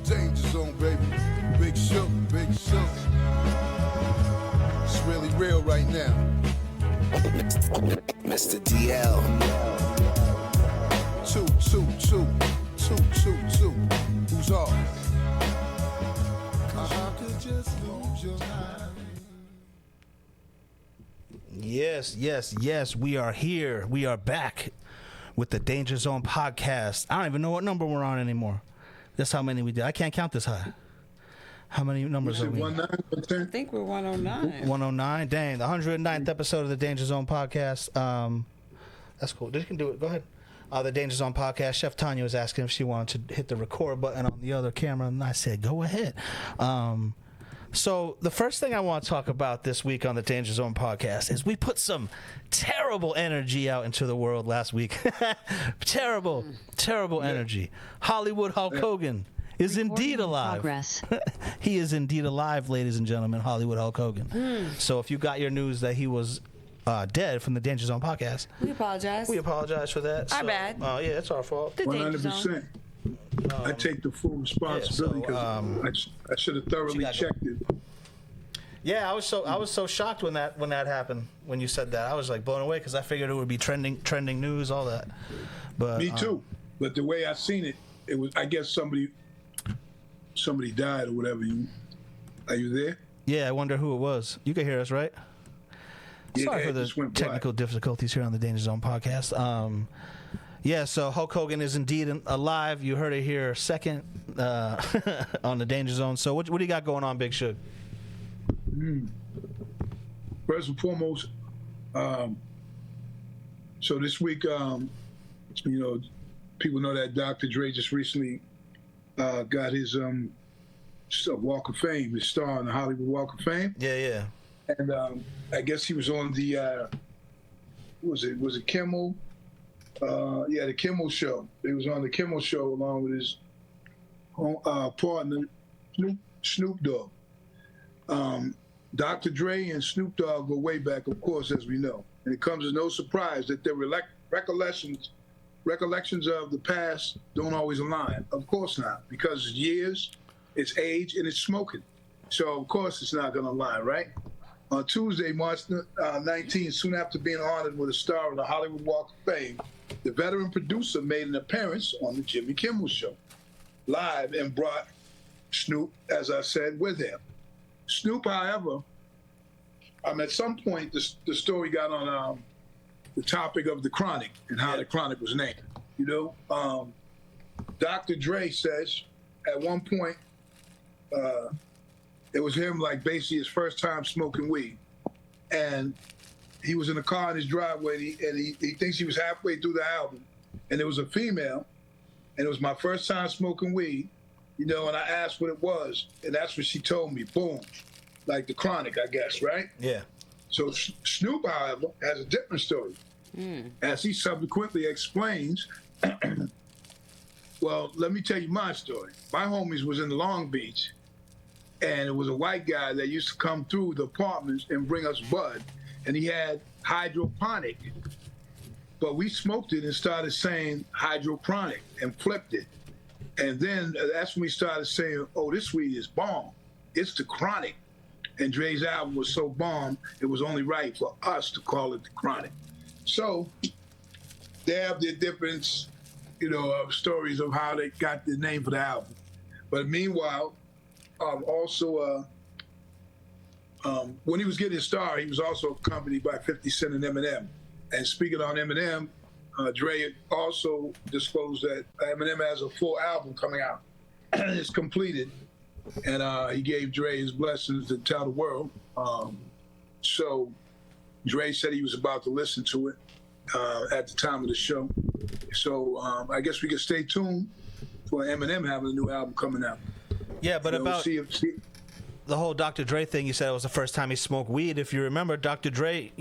Danger zone, baby. Big show, big show. It's really real right now. Mr. DL. 2, 2, 2, 2, 2, 2. Who's off? I could just lose your mind. Yes. We are here. We are back with the Danger Zone podcast. I don't even know what number we're on anymore. That's how many we did. I can't count this high. How many numbers are we? I think we're 109. 109. Dang, the 109th episode of the Danger Zone podcast. That's cool. You can do it. Go ahead. The Danger Zone podcast. Chef Tanya was asking if she wanted to hit the record button on the other camera, and I said, go ahead. So the first thing I want to talk about this week on the Danger Zone podcast is we put some terrible energy out into the world last week. terrible energy. Hollywood Hulk Hogan is indeed alive. He is indeed alive, ladies and gentlemen. Hollywood Hulk Hogan. So if you got your news that he was dead from the Danger Zone podcast, we apologize. We apologize for that. Our bad. Oh yeah, it's our fault. 100%. I take the full responsibility because I should have thoroughly checked it. Yeah, I was so shocked when that happened. When you said that, I was like blown away because I figured it would be trending news, all that. But me too. But the way I seen it, it was, I guess somebody died or whatever. Are you there? Yeah, I wonder who it was. You can hear us, right? Yeah, sorry for the technical difficulties here on the Danger Zone podcast. Yeah, so Hulk Hogan is indeed alive. You heard it here second on the Danger Zone. So what do you got going on, Big Shug? First and foremost, so this week, people know that Dr. Dre just recently got his Walk of Fame, his star on the Hollywood Walk of Fame. Yeah. And I guess he was on the, was it Kimmel? The Kimmel Show. He was on the Kimmel Show along with his partner, Snoop Dogg. Dr. Dre and Snoop Dogg go way back, of course, as we know. And it comes as no surprise that their recollections of the past don't always align. Of course not, because it's years, it's age, and it's smoking. So, of course, it's not going to align, right? On Tuesday, March 19th, soon after being honored with a star on the Hollywood Walk of Fame, the veteran producer made an appearance on the Jimmy Kimmel Show live and brought Snoop, as I said, with him. Snoop, however, at some point, the story got on the topic of the Chronic and how the Chronic was named. Dr. Dre says at one point, it was him, like basically his first time smoking weed. And he was in a car in his driveway and he thinks he was halfway through the album. And there was a female, and it was my first time smoking weed, and I asked what it was. And that's what she told me, boom, like the Chronic, I guess, right? Yeah. So Snoop, however, has a different story. As he subsequently explains, well, let me tell you my story. My homies was in Long Beach, and it was a white guy that used to come through the apartments and bring us bud, and he had hydroponic, but we smoked it and started saying hydroponic and flipped it. And then that's when we started saying, oh, this weed is bomb. It's the Chronic. And Dre's album was so bomb, it was only right for us to call it the Chronic. So they have their different, stories of how they got the name for the album. But meanwhile, also, when he was getting his star, he was also accompanied by 50 Cent and Eminem. And speaking on Eminem, Dre also disclosed that Eminem has a full album coming out. It's completed. And he gave Dre his blessings to tell the world. So Dre said he was about to listen to it at the time of the show. So I guess we can stay tuned for Eminem having a new album coming out. Yeah, but the whole Dr. Dre thing, you said it was the first time he smoked weed. If you remember, Dr. Dre,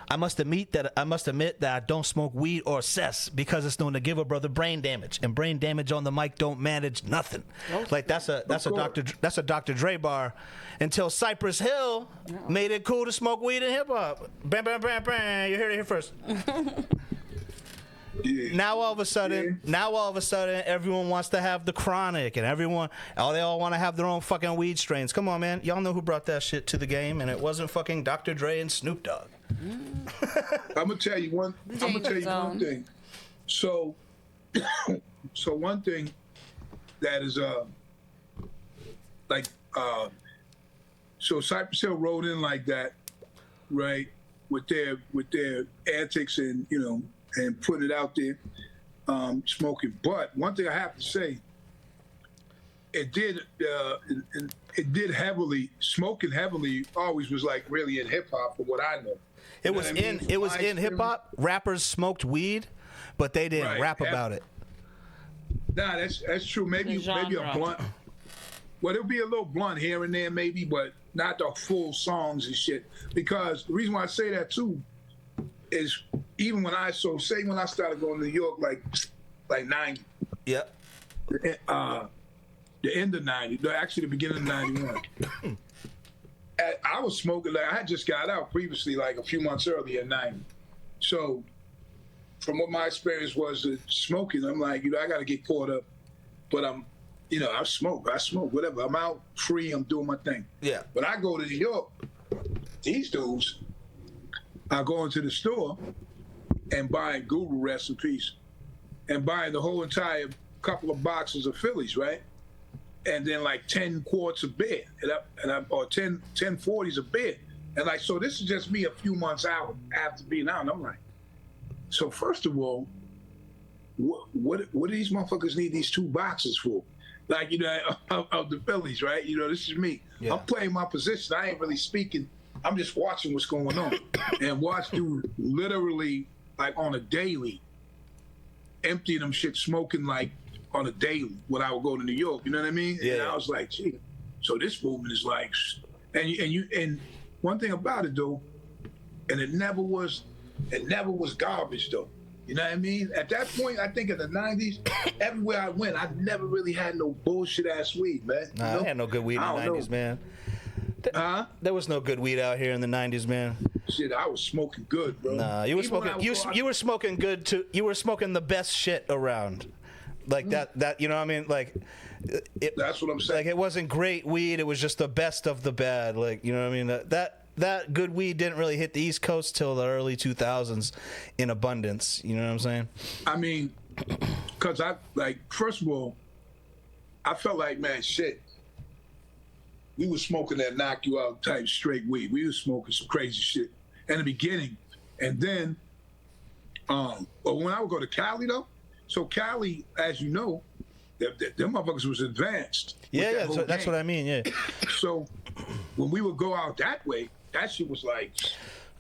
I must admit that I don't smoke weed or cess because it's known to give a brother brain damage, and brain damage on the mic don't manage nothing. Like that's a Dr. Dre bar. Until Cypress Hill made it cool to smoke weed in hip hop. Bam, bam, bam, bam. You heard it here first. now all of a sudden, everyone wants to have the chronic, and they all want to have their own fucking weed strains. Come on, man. Y'all know who brought that shit to the game, and it wasn't fucking Dr. Dre and Snoop Dogg. I'm gonna tell you one thing. So one thing that is so Cypress Hill rode in like that, right? With their antics and and putting it out there, smoking. But one thing I have to say, it did smoking heavily always was like really in hip hop from what I know. It was in hip hop. Rappers smoked weed, but they didn't rap about it. Nah, that's true. Maybe a blunt. Well, it'll be a little blunt here and there, maybe, but not the full songs and shit. Because the reason why I say that too is even when I started going to New York, like 90. Yep. The end of 90, actually the beginning of 91. I was smoking, like I had just got out previously, like a few months earlier in 90. So from what my experience was smoking, I'm like, I got to get caught up. But I smoke, whatever. I'm out free, I'm doing my thing. Yeah. But I go to New York, these dudes are going to the store and buying Guru, rest in peace, and buying the whole entire couple of boxes of Phillies, right? And then like 10 quarts of beer, or 10 40s of beer. And like, so this is just me a few months out after being out. And I'm like, so first of all, what do these motherfuckers need these 2 boxes for? Like, of the Phillies, right? This is me. Yeah. I'm playing my position. I ain't really speaking. I'm just watching what's going on. And watch dude literally, like on a daily, empty them shit, smoking like on a daily when I would go to New York. You know what I mean? Yeah. And I was like, gee, so this movement is like, and one thing about it though, and it never was garbage though. You know what I mean? At that point, I think in the 90s, everywhere I went, I never really had no bullshit ass weed, man. Nah, I had no good weed in the 90s, man. There was no good weed out here in the 90s, man. Shit, I was smoking good, bro. Nah, you were smoking. You were smoking good too. You were smoking the best shit around, like that. You know what I mean? Like, that's what I'm saying. Like it wasn't great weed. It was just the best of the bad. Like, you know what I mean? That good weed didn't really hit the East Coast till the early 2000s in abundance. You know what I'm saying? I mean, because first of all, I felt like, man, shit. We were smoking that knock you out type straight weed. We were smoking some crazy shit in the beginning. And then, but when I would go to Cali though, so Cali, as you know, them motherfuckers was advanced. Yeah, so that's what I mean, yeah. So when we would go out that way, that shit was like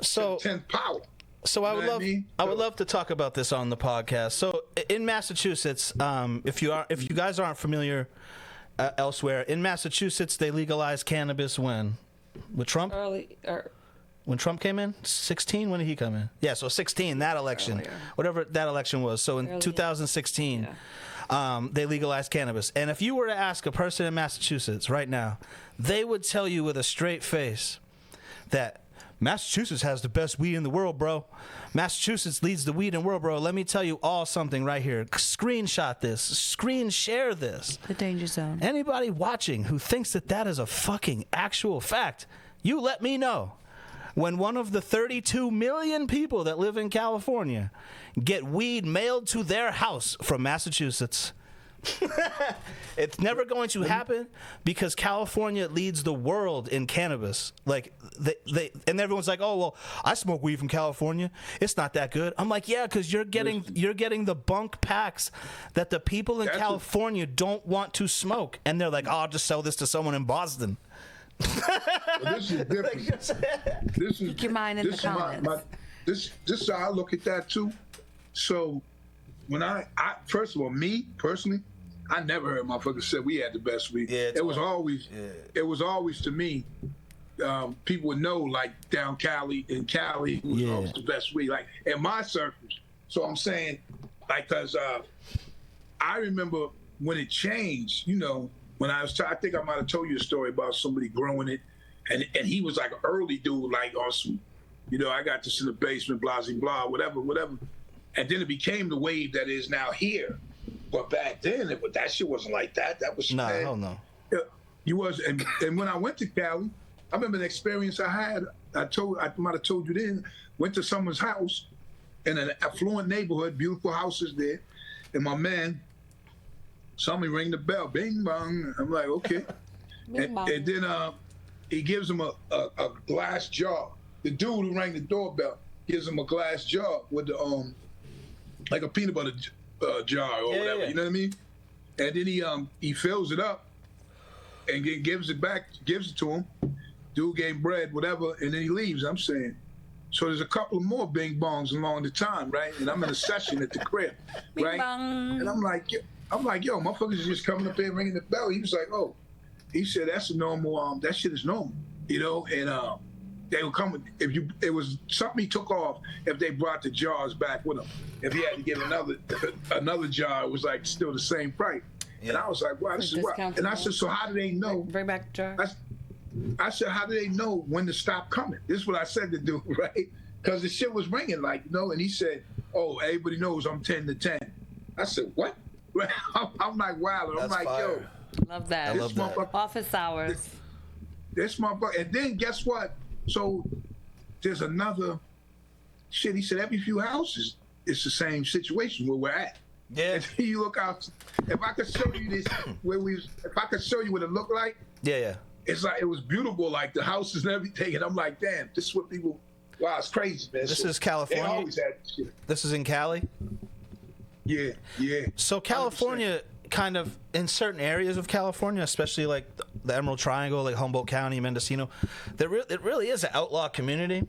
10th power. So I would love to talk about this on the podcast. So in Massachusetts, if you guys aren't familiar elsewhere, in Massachusetts they legalized cannabis when? With Trump? When Trump came in? 16? When did he come in? Yeah, so 16, that election. Earlier. Whatever that election was. So in 2016, they legalized cannabis. And if you were to ask a person in Massachusetts right now, they would tell you with a straight face that Massachusetts has the best weed in the world, bro. Massachusetts leads the weed in the world, bro. Let me tell you all something right here. Screenshot this. Screen share this. The danger zone. Anybody watching who thinks that is a fucking actual fact, you let me know. When one of the 32 million people that live in California get weed mailed to their house from Massachusetts. It's never going to happen because California leads the world in cannabis. Like and everyone's like, "Oh, well, I smoke weed from California. It's not that good." I'm like, "Yeah, cuz you're getting the bunk packs that the people in California don't want to smoke." And they're like, "Oh, I'll just sell this to someone in Boston." Well, this is different. Keep your mind in the comments. This is how I look at that too. So when I first of all, me personally, I never heard motherfuckers say we had the best weed. Yeah, it was always to me. People would know, like down Cali, in Cali, was always the best weed. Like in my circles. So I'm saying, like, cause I remember when it changed. You know, when I think I might have told you a story about somebody growing it, and he was like an early dude, like on some, you know, I got this in the basement, blah, blah, blah, whatever. And then it became the wave that is now here. But back then, that shit wasn't like that. That was No, hell no. Yeah, you was, and when I went to Cali, I remember the experience I had. I might have told you then. Went to someone's house in an affluent neighborhood, beautiful houses there, and my man, somebody ring the bell, bing bong. I'm like, okay, and then he gives him a glass jar. The dude who rang the doorbell gives him a glass jar with the like a peanut butter jar or whatever. You know what I mean? And then he fills it up and gives it to him. Dude gave bread, whatever, and then he leaves. I'm saying, so there's a couple of more bing bongs along the time, right? And I'm in a session at the crib, right? And I'm like, yo, motherfuckers is just coming up there ringing the bell. He was like, oh, he said that's a normal. That shit is normal, you know. And they would come it was something he took off if they brought the jars back with him. If he had to get another jar, it was like still the same price. Yeah. And I was like, wow, this is what. And I said, so how do they know? Bring back the jar. I said, how do they know when to stop coming? This is what I said to do, right? Because the shit was ringing, like, you know, and he said, oh, everybody knows I'm 10 to 10. I said, what? I'm like, wow. I'm like, fire. yo. Love that. I love that. Office hours. This motherfucker. And then guess what? So there's another shit. He said, every few houses, it's the same situation where we're at. Yeah. And you look out. If I could show you this, if I could show you what it looked like. Yeah. It's like, it was beautiful, like the houses and everything. And I'm like, damn, this is what people, wow, it's crazy, man. This is California? They always had this shit. This is in Cali? Yeah. So California, 100%. Kind of, in certain areas of California, especially like the Emerald Triangle, like Humboldt County, Mendocino, it really is an outlaw community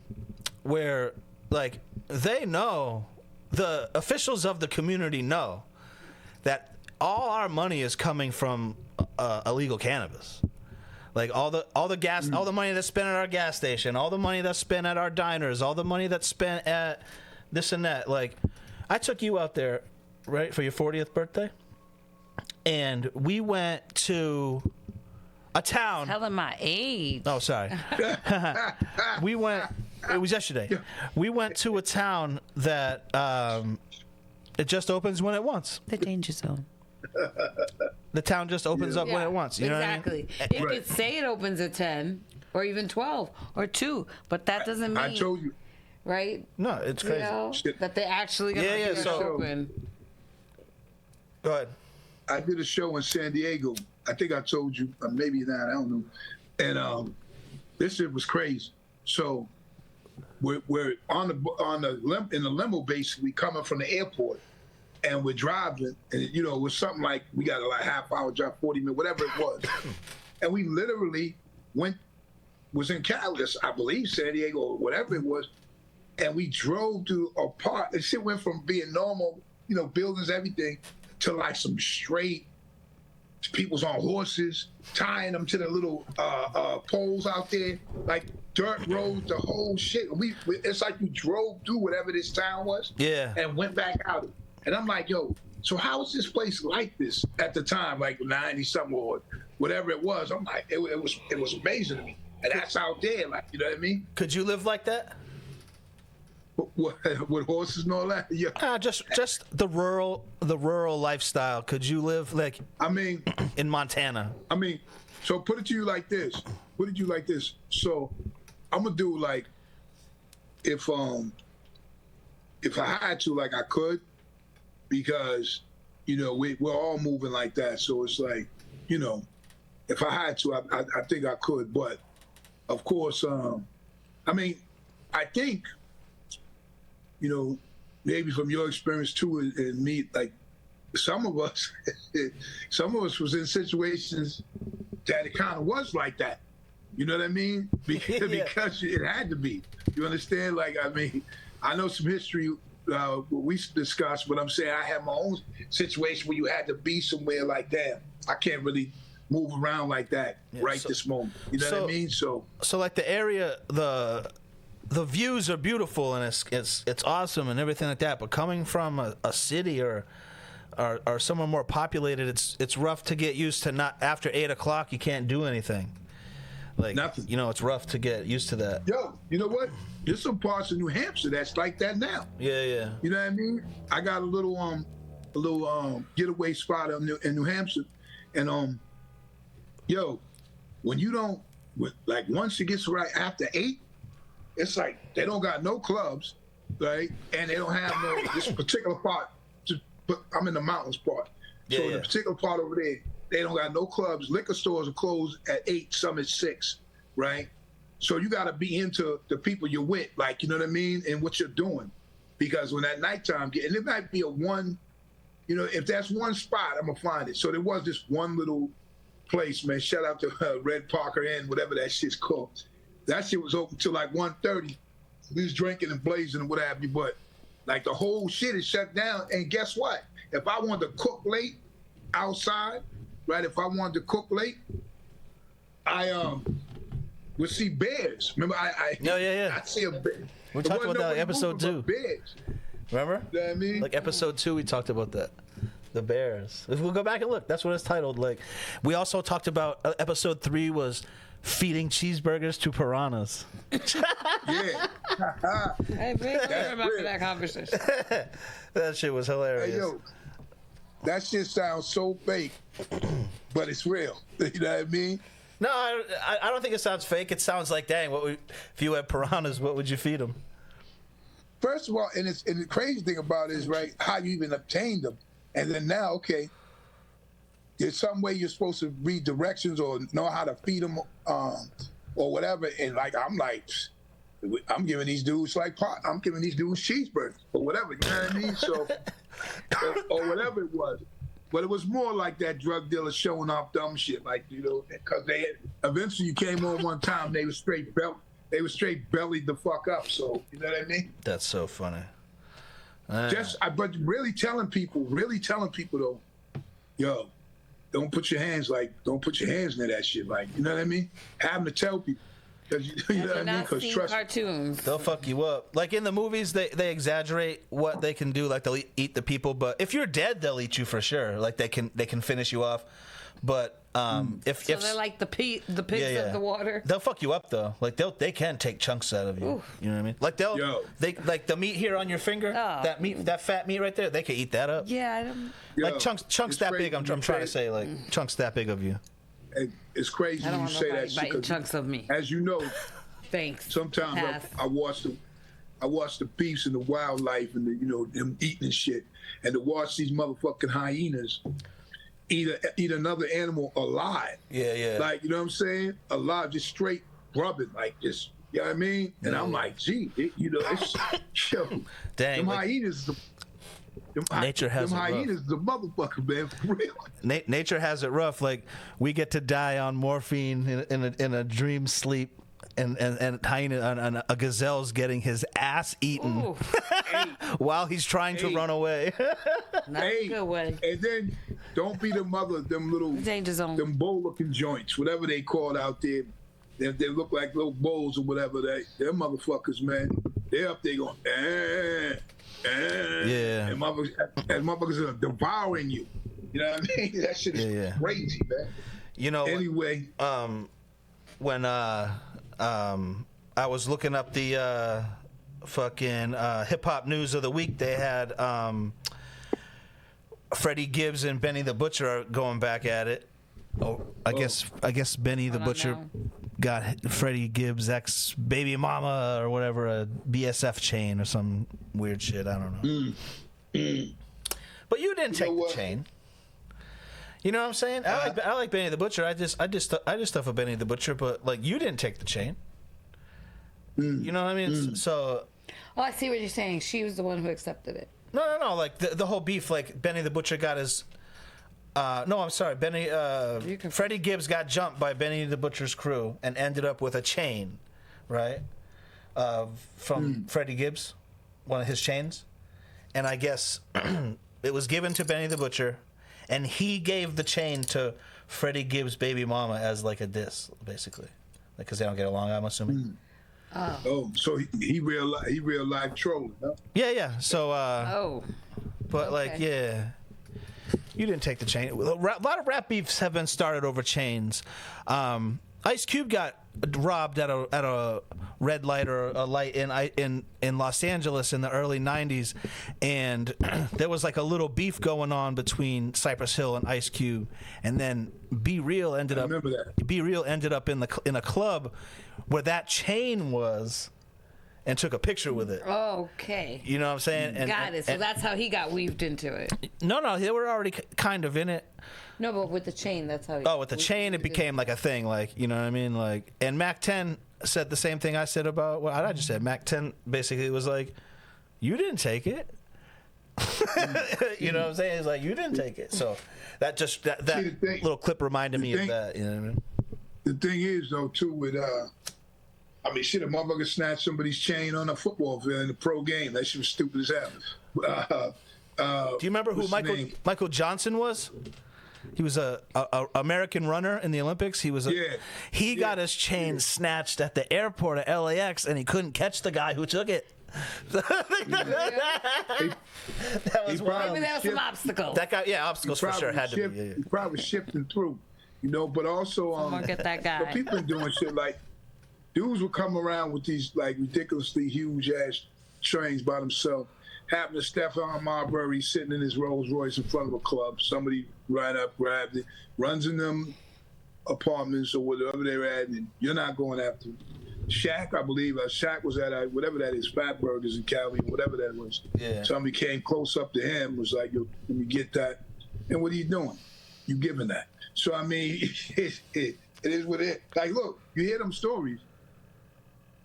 where, like, they know, the officials of the community know that all our money is coming from illegal cannabis. Like all the money that's spent at our gas station, all the money that's spent at our diners, all the money that's spent at this and that. Like, I took you out there, right, for your 40th birthday, and we went to a town. Telling my age. Oh, sorry. We went. It was yesterday. We went to a town that it just opens when it wants. The danger zone. The town just opens up when it wants. You know exactly. what I mean? It could say it opens at 10 or even 12 or 2, but that doesn't mean. I told you. Right? No, it's crazy. You know, that they actually going to open. Go ahead. I did a show in San Diego. I think I told you, maybe not, I don't know. And this shit was crazy. So we're in the limo, basically coming from the airport. And we're driving, and you know, it was something like we got a like half-hour drive, 40 minutes, whatever it was. And we literally was in Cali, I believe, San Diego, or whatever it was, and we drove to a park. And shit went from being normal, you know, buildings, everything, to like some straight people's on horses, tying them to the little poles out there, like dirt roads, the whole shit. It's like we drove through whatever this town was, and went back out. And I'm like, yo, so how is this place like this at the time, like 90-something or whatever it was? I'm like, it was amazing to me. And that's out there, like, you know what I mean? Could you live like that? With horses and all that? Yeah. Just the rural lifestyle. Could you live like? I mean, in Montana. I mean, so put it to you like this. So I'm gonna do like, if I had to, like I could. Because, you know, we're all moving like that. So it's like, you know, if I had to, I think I could. But, of course, I mean, I think, you know, maybe from your experience too, and me, like, some of us was in situations that it kind of was like that. You know what I mean? Because it had to be. You understand? Like, I mean, I know some history we discussed, but I'm saying I had my own situation where you had to be somewhere like that. I can't really move around like that this moment. You know what I mean? So like the area, the views are beautiful and it's awesome and everything like that. But coming from a city or somewhere more populated, it's rough to get used to. Not after 8 o'clock, you can't do anything. Like, Nothing. you know, it's rough to get used to that. Yo, you know what? There's some parts of New Hampshire that's like that now. Yeah. You know what I mean? I got a little getaway spot in New Hampshire, and yo, when you don't like once it gets right after 8, it's like they don't got no clubs, right? And they don't have no this particular part. I'm in the mountains part, so the particular part over there, they don't got no clubs. Liquor stores are closed at 8, some at 6, right? So you got to be into the people you're with, like, you know what I mean, and what you're doing, because when that nighttime and it might be a one, you know, if that's one spot, I'm gonna find it. So there was this one little place, man. Shout out to Red Parker Inn, whatever that shit's called. That shit was open till like 1:30. We was drinking and blazing and what have you, but like the whole shit is shut down. And guess what? If I wanted to cook late outside, right? If I wanted to cook late, I would see bears. Remember, I see a bear. We talked about that episode 2. Bears. Remember? You know what I mean? Like episode 2, we talked about that. The bears. If we'll go back and look, that's what it's titled. Like, we also talked about episode 3 was feeding cheeseburgers to piranhas. Yeah. Hey, big remember that conversation. That shit was hilarious. Hey, yo, that shit sounds so fake, but it's real. You know what I mean? No, I don't think it sounds fake. It sounds like, dang, if you had piranhas, what would you feed them? First of all, and the crazy thing about it is, right, how you even obtained them. And then now, okay, there's some way you're supposed to read directions or know how to feed them or whatever. And like, I'm giving these dudes I'm giving these dudes cheeseburgers or whatever, you know what I mean? So, or whatever it was. But it was more like that drug dealer showing off dumb shit, like, you know, because eventually you came on one time, they were straight bellied the fuck up. So, you know what I mean? That's so funny. But really telling people though, yo, don't put your hands near that shit. Like, you know what I mean? Having to tell people. You know what I mean? Because trust cartoons. They'll fuck you up. Like in the movies, they exaggerate what they can do. Like they'll eat the people, but if you're dead, they'll eat you for sure. Like they can finish you off. But if they're like the pigs of the water. They'll fuck you up though. Like they can take chunks out of you. Oof. You know what I mean? Like they like the meat here on your finger. That fat meat right there. They can eat that up. Yeah, I don't. Like chunks that big. I'm trying to say like chunks that big of you. It's crazy when you say that shit. Biting chunks of meat. As you know, thanks. Sometimes I watch the beasts and the wildlife and them eating and shit, and to watch these motherfucking hyenas eat another animal alive. Yeah. Like, you know what I'm saying? Alive, just straight rubbing, like just, you know what I mean? And I'm like, gee, it's dang. Them hyenas. Nature has them it rough. hyenas, the motherfucker, man, for real. Nature has it rough. Like we get to die on morphine in a dream sleep, and a gazelle's getting his ass eaten while he's trying to run away. Not a good way. And then don't be them little danger zone, them bowl-looking joints, whatever they call out there. They look like little bowls or whatever. They're motherfuckers, man. They're up there going, yeah. And motherfuckers are devouring you. You know what I mean? That shit is crazy, man. You know. Anyway, when I was looking up the fucking hip hop news of the week, they had Freddie Gibbs and Benny the Butcher are going back at it. I guess Benny the Butcher got Freddie Gibbs' ex baby mama or whatever a BSF chain or some weird shit. I don't know. But you didn't take the chain. You know what I'm saying? I like Benny the Butcher. I just stuff with Benny the Butcher, but like you didn't take the chain. You know what I mean? So. Oh, I see what you're saying. She was the one who accepted it. No. Like the whole beef. Like Benny the Butcher got his. No, I'm sorry. Freddie Gibbs got jumped by Benny the Butcher's crew and ended up with a chain, right? From Freddie Gibbs, one of his chains, and I guess it was given to Benny the Butcher, and he gave the chain to Freddie Gibbs' baby mama as like a diss, basically, like because they don't get along. I'm assuming. So he real life trolling, huh? Yeah. So. But okay. like, yeah. You didn't take the chain. A lot of rap beefs have been started over chains. Ice Cube got robbed at a red light or a light in Los Angeles in the early 90s, and there was like a little beef going on between Cypress Hill and Ice Cube, and then Be Real ended up in a club where that chain was, and took a picture with it. Okay. You know what I'm saying? Got it. So that's how he got weaved into it. No, they were already kind of in it. No, but with the chain, that's how he... Oh, with the chain, it became like a thing. Like, you know what I mean? Like, and Mac 10 said the same thing I said about what I just said. Mac 10 basically was like, you didn't take it. You know what I'm saying? It's like, you didn't take it. So that little clip reminded me of that. You know what I mean? The thing is, though, too, with shit, a motherfucker snatched somebody's chain on a football field in a pro game. That shit was stupid as hell. Do you remember who Michael Johnson was? He was a American runner in the Olympics. He was he got his chain snatched at the airport at LAX, and he couldn't catch the guy who took it. That was wild. Maybe there was some obstacles. That guy, obstacles for sure had to be. Yeah. He probably shifting through, but also Someone get that guy. So people been doing shit like dudes would come around with these like ridiculously huge ass trains by themselves. Happened to Stephon Marbury sitting in his Rolls Royce in front of a club. Somebody ran up, grabbed it, runs in them apartments or whatever they're at, and you're not going after him. Shaq, I believe, Shaq was at whatever that is, Fat Burgers in Cali, whatever that was. Yeah. Somebody came close up to him, was like, yo, let me get that. And what are you doing? You giving that. So, I mean, it is what it is. Like, look, you hear them stories.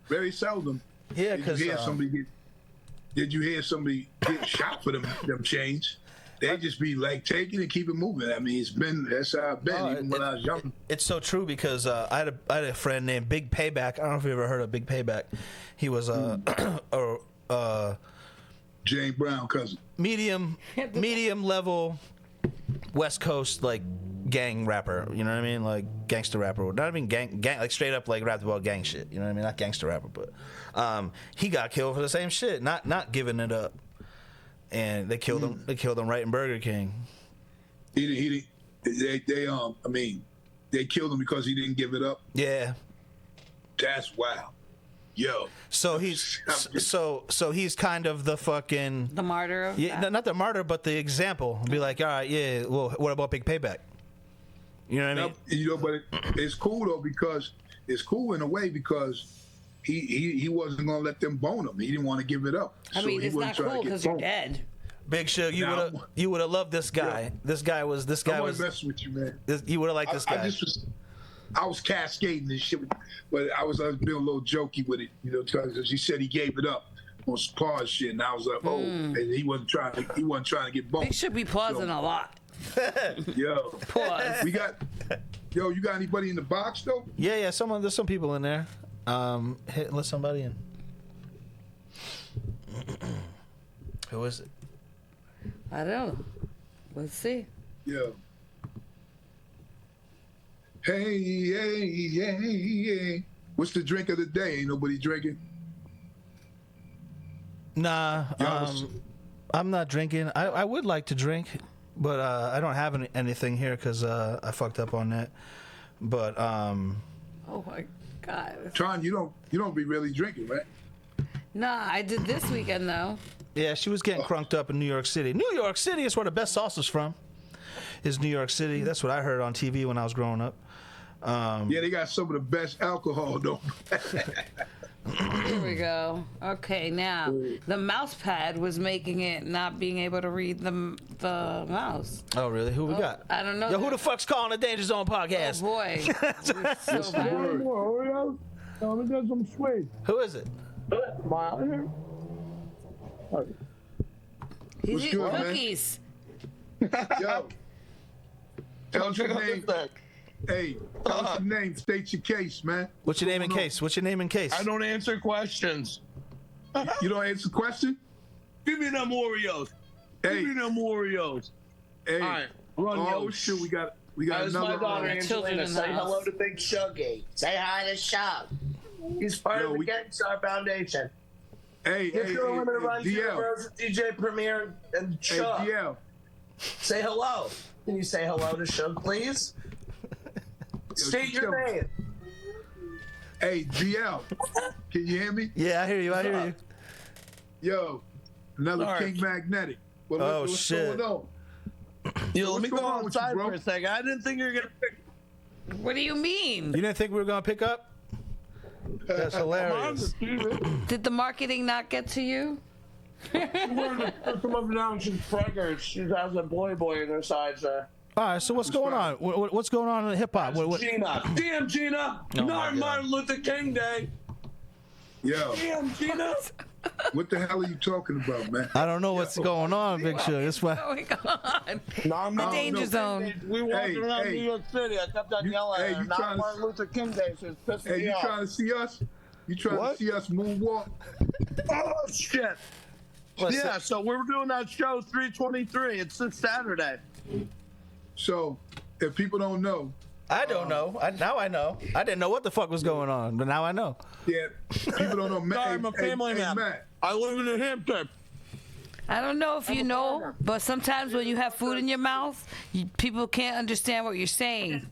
Very seldom. Yeah, because did you hear somebody get shot for them chains? They just be like, take it and keep it moving. I mean, that's how I've been, even when I was young. It's so true because I had a friend named Big Payback. I don't know if you ever heard of Big Payback. He was Jane Brown cousin. Medium level West Coast like gang rapper. You know what I mean? Like gangster rapper. Not even gang like straight up like rapped about gang shit. You know what I mean? Not gangster rapper, but he got killed for the same shit. Not giving it up. And they killed him. They killed him right in Burger King. They killed him because he didn't give it up. Yeah. That's wild. Yo. So he's he's kind of the fucking martyr of that. Not the martyr, but the example. Be like, all right, yeah. Well, what about Big Payback? You know what I mean? But it's cool though because it's cool in a way because he wasn't gonna let them bone him. He didn't want to give it up. I mean, it's not cool because you're dead. Big Shug, you would have loved this guy. Yeah. This guy was. I wasn't messing with you, man. You would have liked this guy. I was cascading this shit, but I was being a little jokey with it, because he said he gave it up on some pause shit, and I was like, and he wasn't trying to get boned. They should be pausing a lot. Yo, pause. You got anybody in the box though? Yeah. There's some people in there. Let somebody in. Who is it? I don't know. Let's see. Yeah. Hey. What's the drink of the day? Ain't nobody drinking? Nah. I'm not drinking. I would like to drink, but I don't have anything here because I fucked up on that. But oh my God. Tron, you don't be really drinking, right? Nah, I did this weekend though. Yeah, she was getting crunked up in New York City. New York City is where the best sauce is from. Is New York City. That's what I heard on TV when I was growing up. Yeah, they got some of the best alcohol though. Here we go. Okay, now the mouse pad was making it not being able to read the mouse. Oh, really? Who we got? I don't know. Yo, who the fuck's calling the Danger Zone podcast? Oh boy. So bad. Let me get some sweet. Who is it? He's What's eating good, man? cookies. Yo. Tell us your name. Hey, tell us your name. State your case, man. What's your name in case? What's your name in case? I don't answer questions. You don't answer question? Give me them Oreos. Hey. Give me them Oreos. Hey. All right, run Oh yo. shit, we got As my another. daughter children Angelina, in the say house. hello to Big Shuggy. Say hi to Shug. He's part Yo, of the Gangstar Foundation. Hey, Get your limited run DL. Universal DJ Premier and Hey, Shug. DL. Say hello. Can you say hello to Shug, please? State your name. Hey, GL, can you hear me? Yeah, I hear you. I hear you. Yo, another All right. King Magnetic. Well, Oh, what's shit. going on? Yo, let me what's go going on with you, outside bro? for a second. I didn't think you were gonna pick. What do you mean? You didn't think we were gonna pick up? That's hilarious. Did the marketing not get to you? Come up now, she's pregnant. She has a boy in her side. All right, so what's going on? What's going on in hip hop? Gina, damn Gina, Oh, my not God. Martin Luther King Day. Yo, Damn Gina. what the hell are you talking about, man? I don't know what's going on, Big Show. That's why. Oh my God. Not The danger zone. We walked Hey, around hey. New York City. I kept on You- yelling hey, at her. you Not trying to- Martin Luther King Day. She was pissing Hey, me you off. trying to see us? You trying What? to see us moonwalk? Oh shit. Yeah, so we're doing that show 323. It's this Saturday. So, if people don't know, I don't know. Now I know. I didn't know what the fuck was going on, but now I know. yeah, people don't know. Sorry, I'm a family man. Matt, I live in New Hampshire. I don't know if you know, but sometimes when you have food in your mouth, people can't understand what you're saying.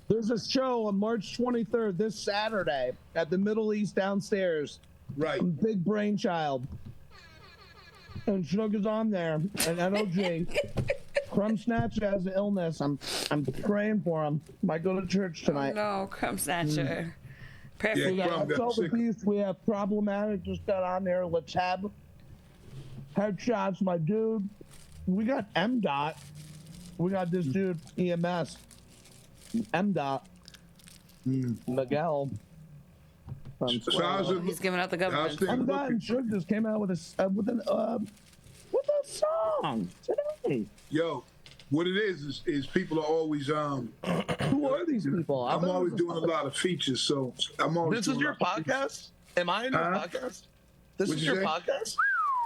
There's a show on March 23rd, this Saturday, at the Middle East downstairs. right? Big Brainchild. And Sugar's on there. And NOG. Crumb Snatcher has an illness. I'm praying for him. Might go to church tonight. No, crumb snatcher. Perfect. Yeah, We got Crumb got October sick. Beast. We have Problematic just got on there. Let's have Headshots, my dude. We got M. Dot. We got this dude, EMS. M. Dot. Miguel. From So how's it He's giving out the How's government. things M. Dot looking? and Suge just came out with a song today. Yo, what it is people are always Who are these people? I'm always doing a lot of features, so I'm always. This is doing your a lot of features. podcast? Am I in your Huh? podcast? This What'd is you your say? podcast?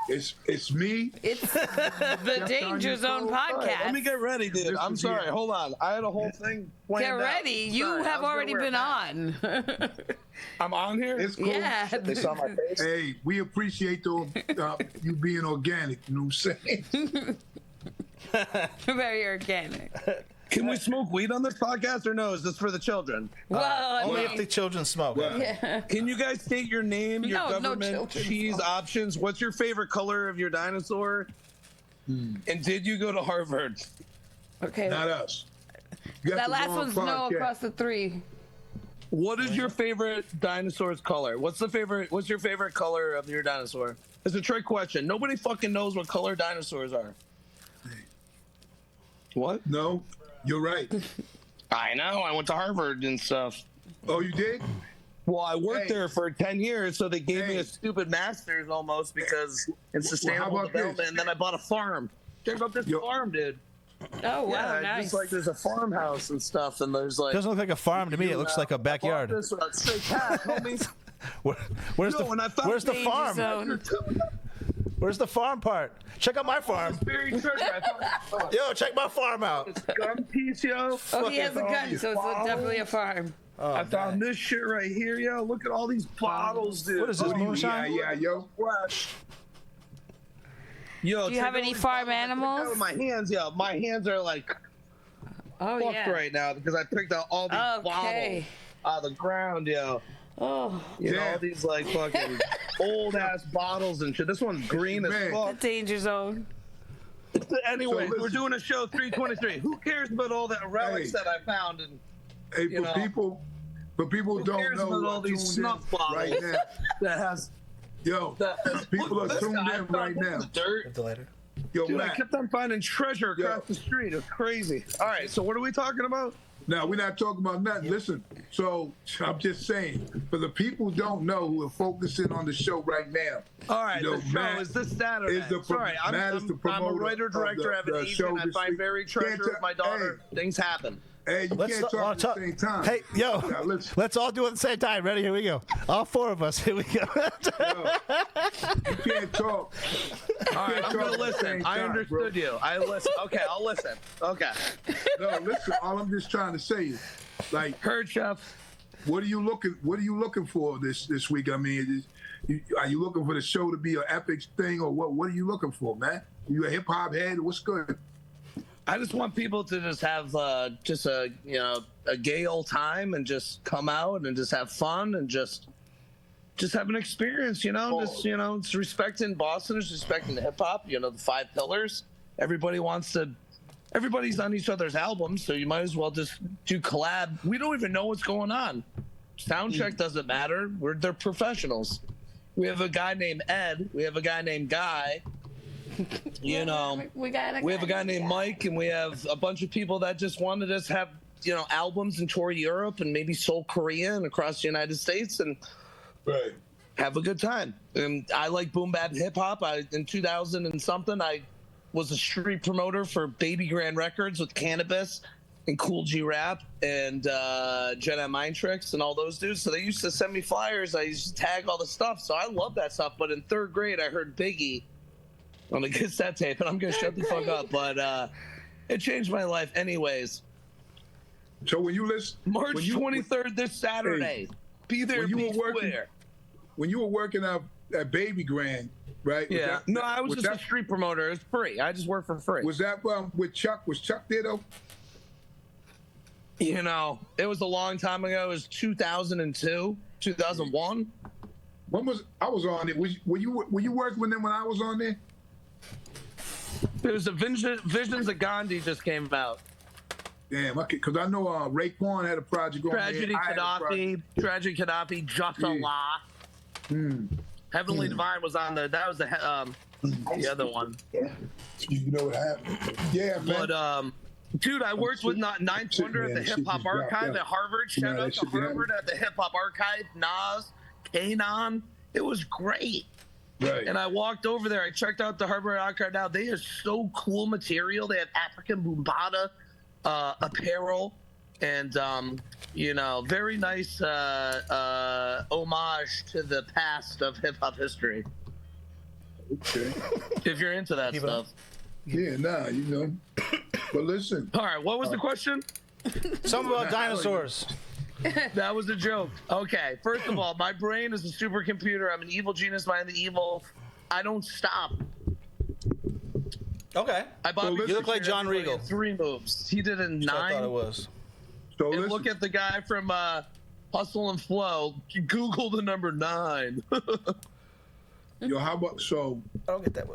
It's It's me. the Danger Zone All right, let podcast. me get ready, dude. This I'm is sorry. the- Hold on. I had a whole thing planned Get out. ready. You Sorry, I have was gonna already wear a been hat. on. I'm on here? It's cool. Yeah. They saw my face? Hey, we appreciate you being organic. You know what I'm saying? Very organic. Can we smoke weed on this podcast or no? Is this for the children? Well, I Only mean, if the children smoke. Well, Can you guys state your name, your No, no government, children cheese smoke. options? What's your favorite color of your dinosaur? And did you go to Harvard? okay. Not us. You got That the last wrong one's no podcast. across the three. What is your favorite dinosaur's color? What's your favorite color of your dinosaur? It's a trick question. Nobody fucking knows what color dinosaurs are. What? No, you're right. I know. I went to Harvard and stuff. Oh, you did? Well, I worked Hey. there for 10 years, so they gave me Hey. a stupid master's almost because it's sustainable about development. this? And then I bought a farm. Check out this Yo- farm, dude. Oh, wow, Yeah, nice. just like there's a farmhouse and stuff, and there's like. Doesn't look like a farm to me. It looks like a I bought backyard. this with a straight cash, homie. Where's Yo, and I found the Danger farm? Zone. Where's the farm part? Check out my farm. Very treasure. I found Yo, check my farm out. this gun piece, yo. Oh, he has a Fucking gun, so it's definitely a farm. I found this shit right here, yo. Look at all these bottles, dude. What is this, What do you- moonshine? Yeah, yo. Fresh. Yo, Do you have check out any these farm bottles. I picked animals? out with my hands, yo. My hands are like Oh, fucked yeah. right now because I picked out all these Okay. bottles out of the ground, yo. Oh, You know, Damn. all these like fucking old ass bottles and shit. This one's green as Man. fuck. Danger Zone. Anyway, So we're listen. doing a show 323. Who cares about all that relics Hey. that I found? And Hey, You know. people who don't cares know, about who all are these tuned snuff in bottles? right now. that has Yo, that. people Look, are this tuned guy in found right this now. in the dirt. Later. Yo, Dude, I Matt. kept on finding treasure across Yo. the street. It's crazy. All right, so what are we talking about? Now, we're not talking about nothing. Listen, so I'm just saying, for the people who don't know who are focusing on the show right now, All right, You know, the show Matt is this Saturday. is the pro- Sorry, I'm Matt is the a promoter writer of director. I have an the agent. show I this find week. very treasure Can't with my tell- daughter. Things happen. hey, you Let's can't wanna talk at the same time. Hey, yo, Now, listen. let's all do it at the same time. Ready? Here we go. All four of us. Here we go. You can't talk. All right, I'm talk gonna at the listen. same I time, understood bro. you. I listen. Okay, I'll listen. Okay, No, listen. All I'm just trying to say is, like, heard, chef. what are you looking for this week? I mean, are you looking for the show to be an epic thing, or what? What are you looking for, man? You a hip hop head? What's good? I just want people to just have just a a gay old time and just come out and just have fun and just have an experience, it's respecting Boston, it's respecting the hip hop, the 5 pillars. Everybody's on each other's albums, so you might as well just do collab. We don't even know what's going on. Sound check doesn't matter. They're professionals. We have a guy named Ed. We have a guy named Guy. We have a guy named Mike, and we have a bunch of people that just want to just have albums and tour Europe and maybe Seoul, Korea, and across the United States and have a good time. And I like boom bap hip hop. In 2000 and something, I was a street promoter for Baby Grand Records with Cannabis and Cool G Rap and Jedi Mind Tricks and all those dudes. So they used to send me flyers. I used to tag all the stuff. So I love that stuff. But in 3rd grade, I heard Biggie on a cassette tape, and I'm going to shut the fuck up. But it changed my life anyways. So when you listen, March 23rd, this Saturday, be there, be square. When you were working out at Baby Grand, right? Yeah. I was just a street promoter. It was free. I just worked for free. Was that with Chuck? Was Chuck there though? It was a long time ago. It was 2002, 2001. I was on it? Were you working with them when I was on there? It was the Visions of Gandhi just came out. Damn, okay, because I know Raekwon had a project going Tragedy Gaddafi, Just Allah. Heavenly Divine was on that was the other one. You know what happened? Yeah, man. But dude, I worked with Ninth Wonder at the Hip Hop Archive at Harvard. Shout out to Harvard at the Hip Hop Archive. Nas, Kanon. It was great. Right. And I walked over there. I checked out the Harvard Archive now. They have so cool material. They have African Bumbata apparel and very nice homage to the past of hip hop history. Okay. If you're into that stuff. Yeah, But listen. All right, what was the question? Something about dinosaurs. That was a joke. Okay, first of all, my brain is a supercomputer. I'm an evil genius behind the evil. I don't stop. Okay. You look like John Regal. 3 moves. He did it in 9. I thought it was. So and look at the guy from Hustle and Flow. Google the number 9. Yo, how about I don't get that.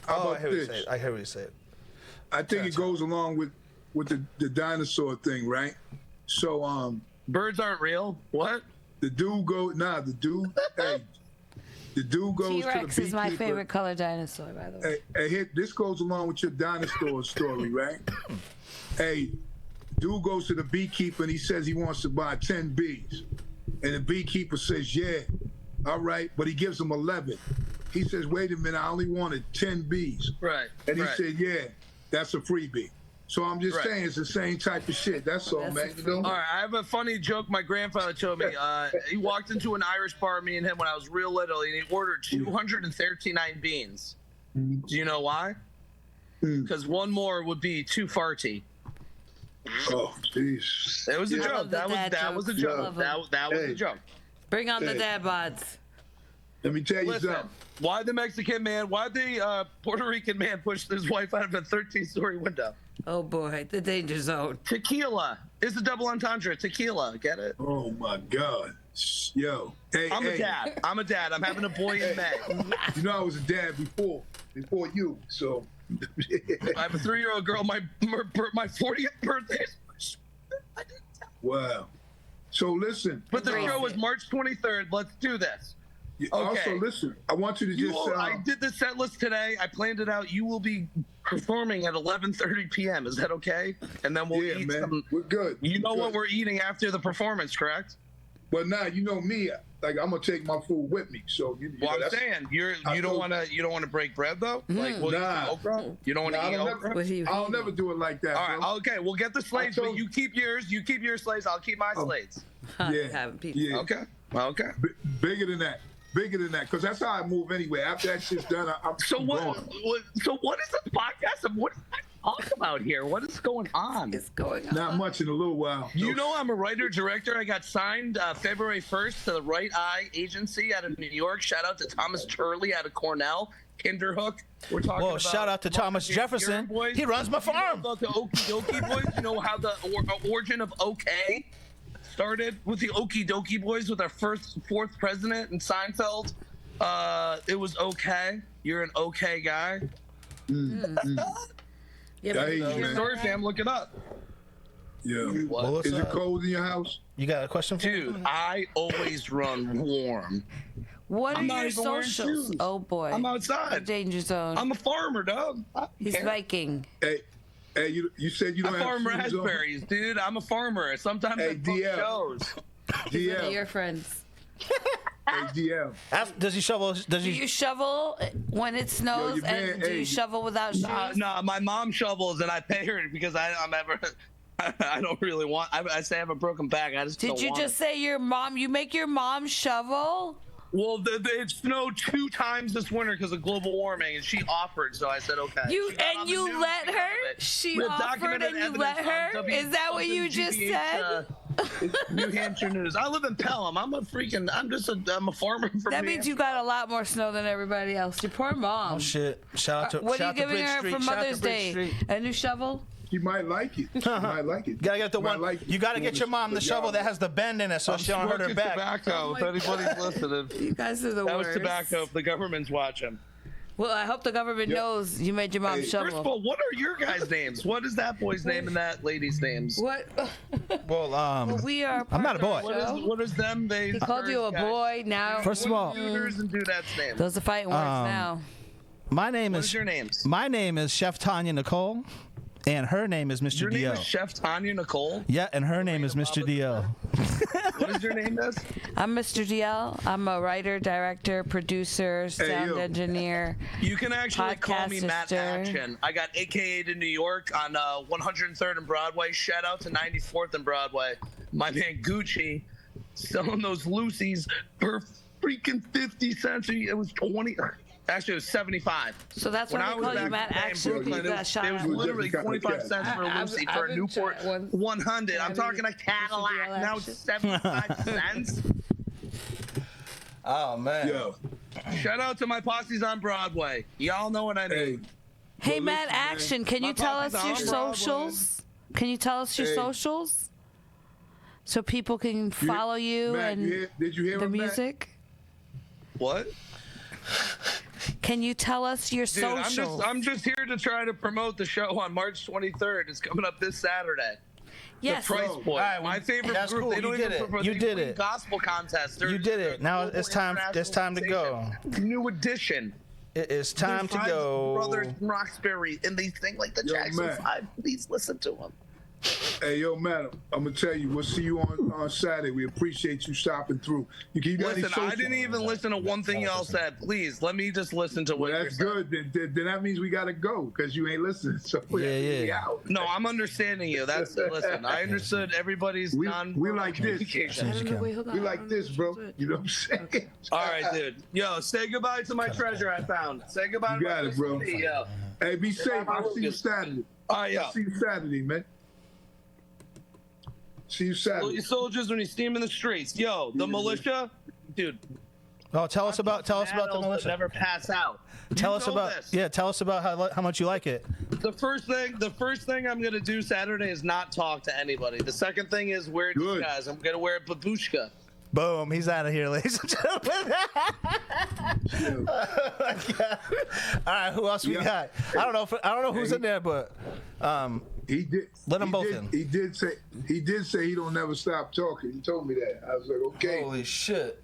I hear what you say. I hear what you say. I think it goes along with the dinosaur thing, right? So birds aren't real. What? The dude goes the dude goes to the T-Rex is my beekeeper. favorite color dinosaur, by the way. Hey, this goes along with your dinosaur story, right? Hey, dude goes to the beekeeper and he says he wants to buy 10 bees. And the beekeeper says, yeah, all right, but he gives him 11. He says, wait a minute, I only wanted 10 bees. Right. And he said, yeah, that's a freebie. So I'm just saying it's the same type of shit. That's all, man. All right, I have a funny joke my grandfather told me. He walked into an Irish bar, me and him, when I was real little, and he ordered 239 beans. Do you know why? Because one more would be too farty. Oh, jeez. It was a I joke. love the That dad was a jokes. joke. Love 'em. That was a joke. Bring on the dad bods. Let me tell you Listen, something. why the Mexican man, why the Puerto Rican man pushed his wife out of a 13-story window? Oh boy, the danger zone. Tequila. It's a double entendre. Tequila. Get it? Oh, my God. Yo. Hey, I'm a dad. I'm having a boy in May. You know I was a dad before you, so. I have a 3-year-old girl. My 40th birthday. Wow. So listen. But the show was March 23rd. Let's do this. Also, listen. I want you to just. I did the set list today. I planned it out. You will be performing at 11:30 p.m. Is that okay? And then we'll eat some. We're good. You know what we're eating after the performance, correct? Well, now you know me. Like I'm gonna take my food with me. So I'm saying you don't want to break bread though. Like okra? You don't want to eat okra. I'll never do it like that. All right, bro. okay. We'll get the slates, but you keep yours. You keep your slates. I'll keep my slates. Yeah. Okay. Okay. Bigger than that. Because that's how I move anyway. After that shit's done, I'm So what? gone. So what is this podcast? And what? talk about here? What is going on? It's going on. Not much in a little while. You know I'm a writer-director. I got signed February 1st to the Right Eye Agency out of New York. Shout out to Thomas Turley out of Cornell. Kinderhook. We're talking Well, about shout out to Thomas Jefferson. Boys. He runs my You know farm. about the Okie Dokie Boys? You know how the origin of OK started with the Okie Dokie Boys with our fourth president in Seinfeld? It was okay. You're an okay guy. Yeah, Hey, but- man. Story fam, look it up. Yeah. Well, what's Is it up? cold in your house? You got a question for me? Dude, I always run warm. What are I'm not your even wearing socials? shoes. Oh boy. I'm The outside. danger zone. I'm a farmer, dog. He's Viking. Hey, you said you I don't have farm shoes on? raspberries, dude. I'm a farmer. Sometimes Hey, I book DL. shows. They're DL. your friends. Hey, DL. Does he shovel? Does Do he? you shovel when it snows, your man- and do hey, you shovel without shoes? No, my mom shovels, and I pay her because I'm ever. I don't really want. I say I have a broken back. I just Did don't you want just it. say your mom? You make your mom shovel? Well, it snowed 2 times this winter because of global warming, and she offered, so I said okay. You She got on and the you news let because her? of it. She We have offered documented and you evidence let on her? Is that what you just said? New Hampshire News. I live in Pelham. I'm a farmer from That New means you got a lot more snow than everybody else. Your poor mom. Oh shit! Shout out to. What are shout you out to giving Bridge her Street. for Shout out to Mother's Bridge Day? Street. A new shovel? She might like it. She might like it. You gotta get the She might one. like it. You gotta get your mom the But shovel y'all- that has the bend in it, so she don't hurt her Smoking back. tobacco, if anybody's listening. You guys are the That was worst. tobacco if the government's watching. Well, I hope the government Yeah. knows you made your mom Hey, shovel. First of all, what are your guys' names? What is that boy's name and that lady's names? What? Well, We are. I'm not a boy. What is them? They He called you a boy. Now. First of all, Shooters and Dudette's name. Those are fighting words now. my name What is is your names? my name is Chef Tanya Nicole, and her name is Mr. Your name DL. is Chef Tanya Nicole. Yeah, and her name is Mr. DL. What is your name, Miss? I'm Mr. DL. I'm a writer, director, producer, sound yo. engineer. You can actually call me Podcast Matt sister. Action. I got AKA'd in New York on 103rd and Broadway. Shout out to 94th and Broadway. My man Gucci selling those Lucy's for freaking 50 cents. It was 20. Actually, it was 75. So that's When why I they was call you back Matt in Action. Brooklyn, You got shot it was at. literally Got 25 the cents for a I've- Lucy I've for a been Newport shot once. 100. I'm Maybe talking a Mr. DL Cadillac. Now it's Action. 75 cents. Oh man. Yo, Shout out to my posses on Broadway. Y'all know what I hey, mean. Hey, Well, Matt listen, man. Action, can you My tell us papa's your on Broadway. socials? Can you tell us your Hey. socials? So people can follow you Matt, and did you hear the him, Matt? music? What? Can you tell us your Dude, socials? I'm just here to try to promote the show on March 23rd. It's coming up this Saturday. yes. The Price Oh, Boys. alright, My favorite that's group. cool. They You don't did even it. promote- You they did win it. Gospel contest. You did it. Now it's time. It's time to go. New edition. It is time to Five go. Brothers from Roxbury, and they sing like the Yo, Jackson man. 5. Please listen to them. Hey, yo, man, I'm gonna tell you, we'll see you on Saturday. We appreciate you stopping through. You got any Listen, I social- didn't even listen to one thing y'all said. Please, let me just listen to what Well, you're that's saying. good. Then that means we gotta go because you ain't listening. So we Yeah. out. No, I'm understanding you. That's listen. I understood everybody's We non. like this. communication. As you can. Wait, hold on. We like this, bro. You know what I'm saying? All right, dude. Yo, say goodbye to my treasure I found. Say goodbye You to got my it, bro. Yo. Hey, be safe. I'll see you Saturday. All right, yo. See you Saturday, man. See you Salute Saturday. your soldiers when you see them in the streets. Yo, the militia, dude. Oh, tell us about the Battles that militia. Never pass out. Tell You us know about this. Tell us about how much you like it. The first thing I'm gonna do Saturday is not talk to anybody. The second thing is wear Good. disguise. I'm gonna wear a babushka. Boom, he's out of here, ladies and gentlemen. All right, who else we Yeah. got? I don't know who's in there, but He did. Let them he both did- in. He did say he don't never stop talking. He told me that. I was like, okay. holy shit.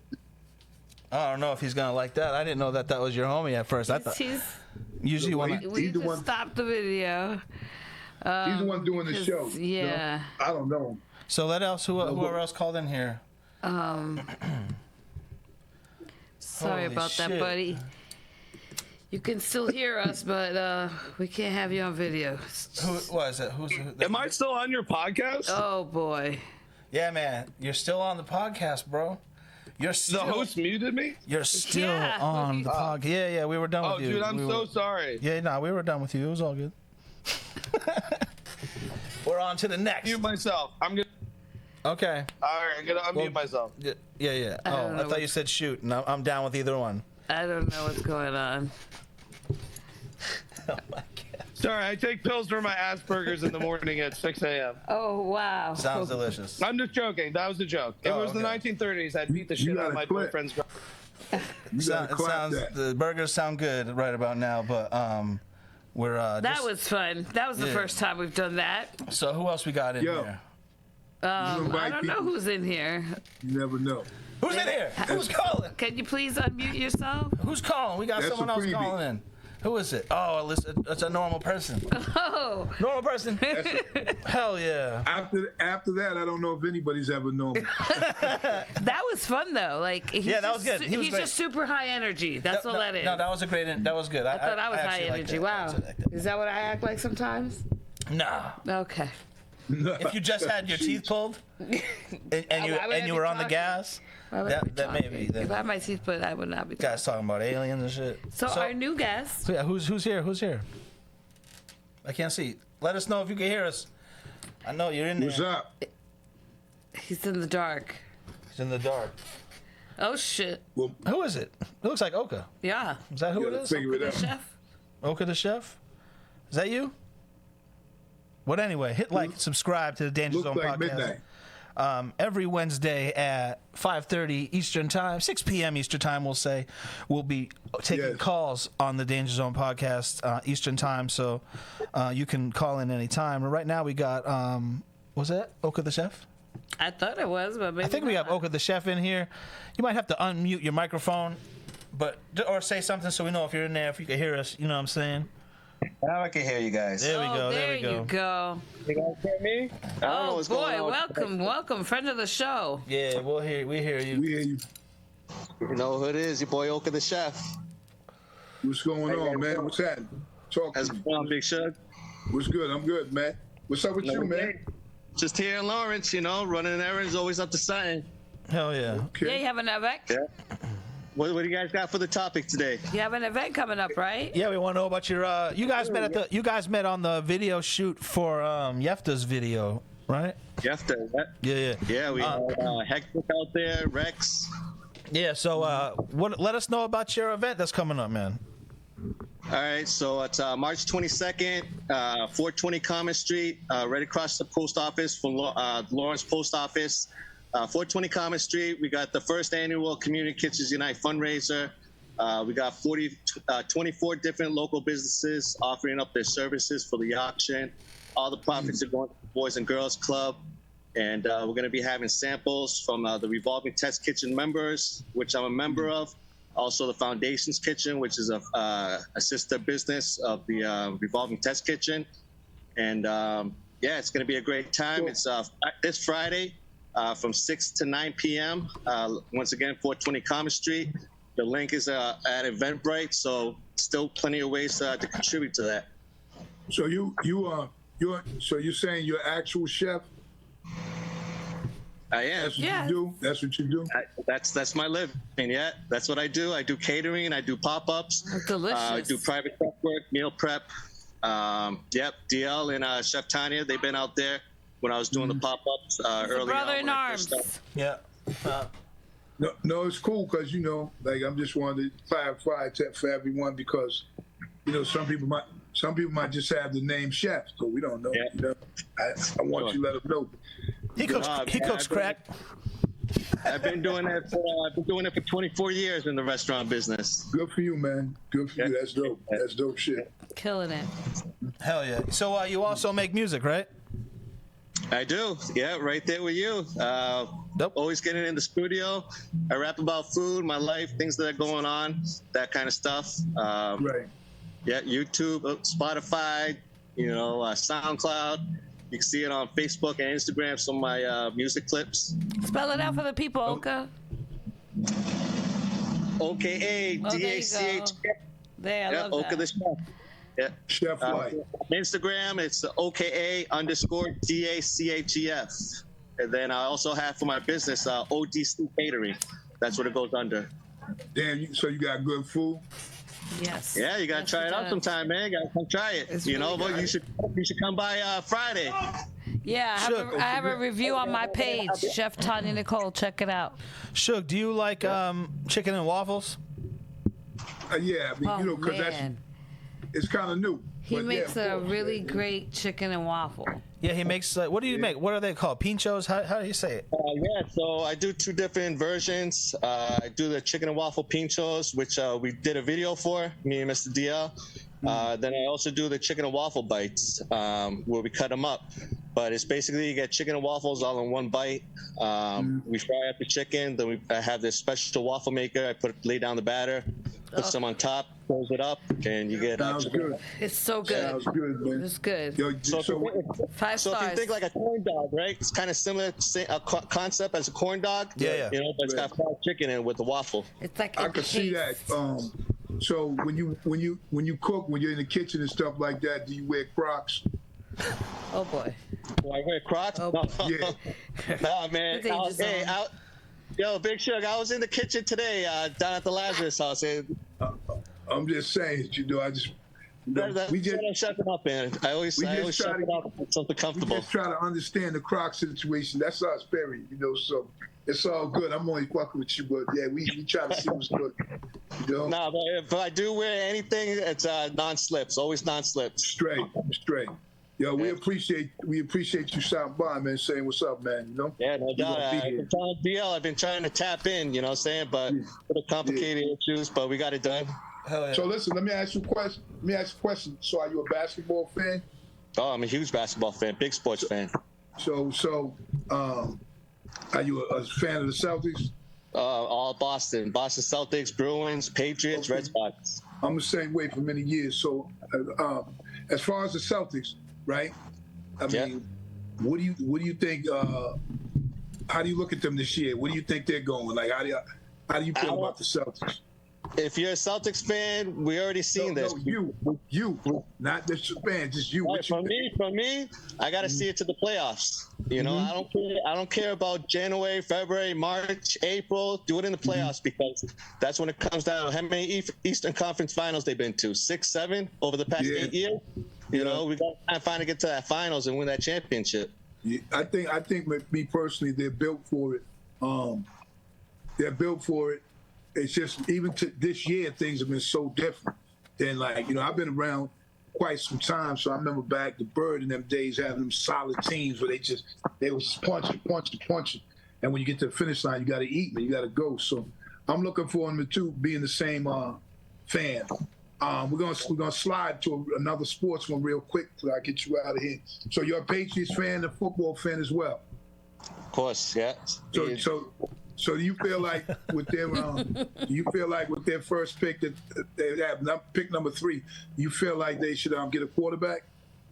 I don't know if he's gonna like that. I didn't know that was your homie at first. I thought He's, usually when He's we the just one- stopped the video. He's the one doing the 'cause- show. yeah. No, I don't know. so let else whoever else called in here. Sorry Holy about shit. that, buddy. You can still hear us, but we can't have you on video. Who what is it? Who's Am I still on your podcast? Oh boy. Yeah, man, you're still on the podcast, bro. You're the still host muted me. You're still Yeah. on the podcast. Yeah, we were done Oh, with you. dude, I'm We so were- sorry. Yeah, no, we were done with you. It was all good. We're on to the next. Mute myself. I'm gonna. Okay. All right, I'm gonna unmute myself. Yeah. Oh, I thought you said shoot. No, I'm down with either one. I don't know what's going on. Oh my god. Sorry, I take pills for my Asperger's in the morning at 6 a.m. Oh, wow. Sounds delicious. I'm just joking. That was a joke. It was the 1930s. I'd beat the shit out of my boyfriend's girl. The burgers sound good right about now, but we're That was fun. That was the first time we've done that. So who else we got in here? I don't know who's in here. You never know. Who's in here? Who's calling? Can you please unmute yourself? Who's calling? We got That's someone a else freebie. calling in. Who is it? Oh, it's a normal person. Oh. Normal person. Hell yeah. After that, I don't know if anybody's ever known me. That was fun though. Like Yeah, that was good. He was He's great. just super high energy. That's all that is. No, that was a great. That was good. I thought I was high actually liked energy. that. Wow. I actually liked that. Is that what I act like sometimes? Nah. Okay. If you just had your teeth pulled and you were on the gas, that may be. If I had my teeth put, I would not be. Guys talking about aliens and shit. So our new guest. So yeah, who's here? Who's here? I can't see. Let us know if you can hear us. I know you're in there. What's up? He's in the dark. He's in the dark. Oh shit. Well, Who is it? It looks like Oka. Yeah. Is that who yeah, it let's is? figure it The out. chef. Oka the chef? Is that you? But anyway, hit like, subscribe to the Danger Zone Looks like podcast. midnight. Every Wednesday at 5:30 Eastern Time, 6 p.m. Eastern Time, we'll be taking Yes. calls on the Danger Zone podcast Eastern Time, so you can call in anytime. And right now we got, was that Oka the chef? I thought it was, but maybe I think we have not. Oka the chef in here. You might have to unmute your microphone, or say something so we know if you're in there, if you can hear us. You know what I'm saying? Now I can hear you guys. There we go. There There we go. you go. You guys hear me? I don't know Oh what's going boy, on. welcome, friend of the show. Yeah, we hear you. We hear you. You know who it is? Your boy Oka the chef. What's going on, man? What's happening? Talk How's to it me. going, Big Shug? What's good? I'm good, man. What's up with you, man? Just here in Lawrence, you know, running errands, always up to something. Hell yeah. Yeah, Okay. you have an event. Yeah. What do you guys got for the topic today? You have an event coming up, right? Yeah, we want to know about your. You guys met on the video shoot for Yefta's video, right? Jefta, Yeah. yeah, we had Hector out there, Rex. Yeah. So, let us know about your event that's coming up, man. All right, so it's March 22nd, 420 Common Street, right across the post office from Lawrence Post Office. 420 Common Street, we got the first annual Community Kitchens Unite fundraiser. We got 24 different local businesses offering up their services for the auction. All the profits are going to the Boys and Girls Club. And we're going to be having samples from the Revolving Test Kitchen members, which I'm a member of. Also the Foundations Kitchen, which is a sister business of the Revolving Test Kitchen. And yeah, it's going to be a great time. Cool. It's this Friday from 6 to 9 p.m. Once again, 420 Common Street. The link is at Eventbrite, so still plenty of ways to contribute to that. So you're saying you're actual chef? I am. That's what Yeah. you do? That's what you do? That's my living. Yeah, that's what I do. I do catering. I do pop-ups. Delicious. I do private chef work, meal prep. Yep, DL and Chef Tanya, they've been out there when I was doing the pop-ups early Brother on. in when I first arms. started. Yeah. No, it's cool because like I'm just wanted to clarify that for everyone because some people might just have the name chef, so we don't know. Yeah. I want you to let them know. He cooks. He cooks crack. I've been doing it for 24 years in the restaurant business. Good for you, man. Good for you. That's dope. That's dope shit. Killing it. Hell yeah. So you also make music, right? I do. Yeah, right there with you. Nope. Always getting in the studio. I rap about food, my life, things that are going on, that kind of stuff. Right. Yeah, YouTube, Spotify, SoundCloud. You can see it on Facebook and Instagram, some of my music clips. Spell it out for the people, Oka. OKA Oh, there you DACH. go. There, I Yeah, love Oka that. the Chef. Yeah. Chef Light. On Instagram, it's OKA_DACHEF. And then I also have for my business, ODC Catering. That's what it goes under. Damn, so you got good food? Yes. Yeah, you gotta Yes, try it out does. sometime, man. You gotta come try it. It's you know, really but you should come by Friday. Yeah, Sure. I have a review on my page, Chef Tanya Nicole. Check it out. Shug, do you like chicken and waffles? Yeah, I mean, Oh, you know, because man. it's kind of new. He But makes yeah, a of course, really yeah. great chicken and waffle. Yeah, he makes. What do you make? What are they called? Pinchos? How do you say it? Yeah, so I do 2 different versions. I do the chicken and waffle pinchos, which we did a video for, me and Mr. DL. Then I also do the chicken and waffle bites, where we cut them up. But it's basically you get chicken and waffles all in one bite. We fry up the chicken. Then I have this special waffle maker. I lay down the batter, put some on top, close it up, and you get. Sounds good. It's so good. Sounds good, man. It's good. Yo, So, so, 5 so if stars. you think like a corn dog, right? It's kind of similar concept as a corn dog. Yeah. You know, but it's got fried chicken in it with the waffle. It's like I it can see that. tastes- So when you cook, when you're in the kitchen and stuff like that, do you wear Crocs? Oh boy. Do I wear Crocs? Oh, No. Yeah. Nah, man. The danger zone. Yo, Big Shug, I was in the kitchen today down at the Lazarus house. And I'm just saying, you know, we just I'm shutting up, man. I always try shut to- it up with something we comfortable. just try to understand the Croc situation. That's us, Perry. You know, so it's all good. I'm only fucking with you, but yeah, we try to see what's good. You know, Nah, but if I do wear anything, it's non-slips. Always non-slips. straight. Yo, we Yeah. appreciate you stopping by, man, saying what's up, man. You know. Yeah, no doubt. gonna be I've here. been telling DL, I've been trying to tap in, you know what I'm saying? But for the complicated issues, but we got it done. Hell yeah. So listen, let me ask you a question. So are you a basketball fan? Oh, I'm a huge basketball fan, big sports fan. So are you a fan of the Celtics? All Boston Celtics, Bruins, Patriots, Okay. Red Sox. I'm the same way for many years. So as far as the Celtics, right? I Yeah. mean, what do you think? How do you look at them this year? What do you think they're going? Like, how do you feel about the Celtics? If you're a Celtics fan, we already seen this. No, you, not the fan, just you. Right, What you think? for me, I got to see it to the playoffs. You know, I don't care about January, February, March, April. Do it in the playoffs because that's when it comes down. How many Eastern Conference Finals they've been to? 6, 7 over the past 8 years. You know, we got to finally get to that finals and win that championship. Yeah, I think me personally, they're built for it. They're built for it. It's just even to this year, things have been so different. And like, you know, I've been around quite some time, so I remember back the Bird in them days having them solid teams where they was punching. And when you get to the finish line, you got to eat, man. You got to go. So I'm looking for them to being the same fan. We're gonna slide to another sports one real quick till I get you out of here. So you're a Patriots fan, a football fan as well. Of course, yeah. So do you feel like with their first pick that they have pick number 3, you feel like they should get a quarterback?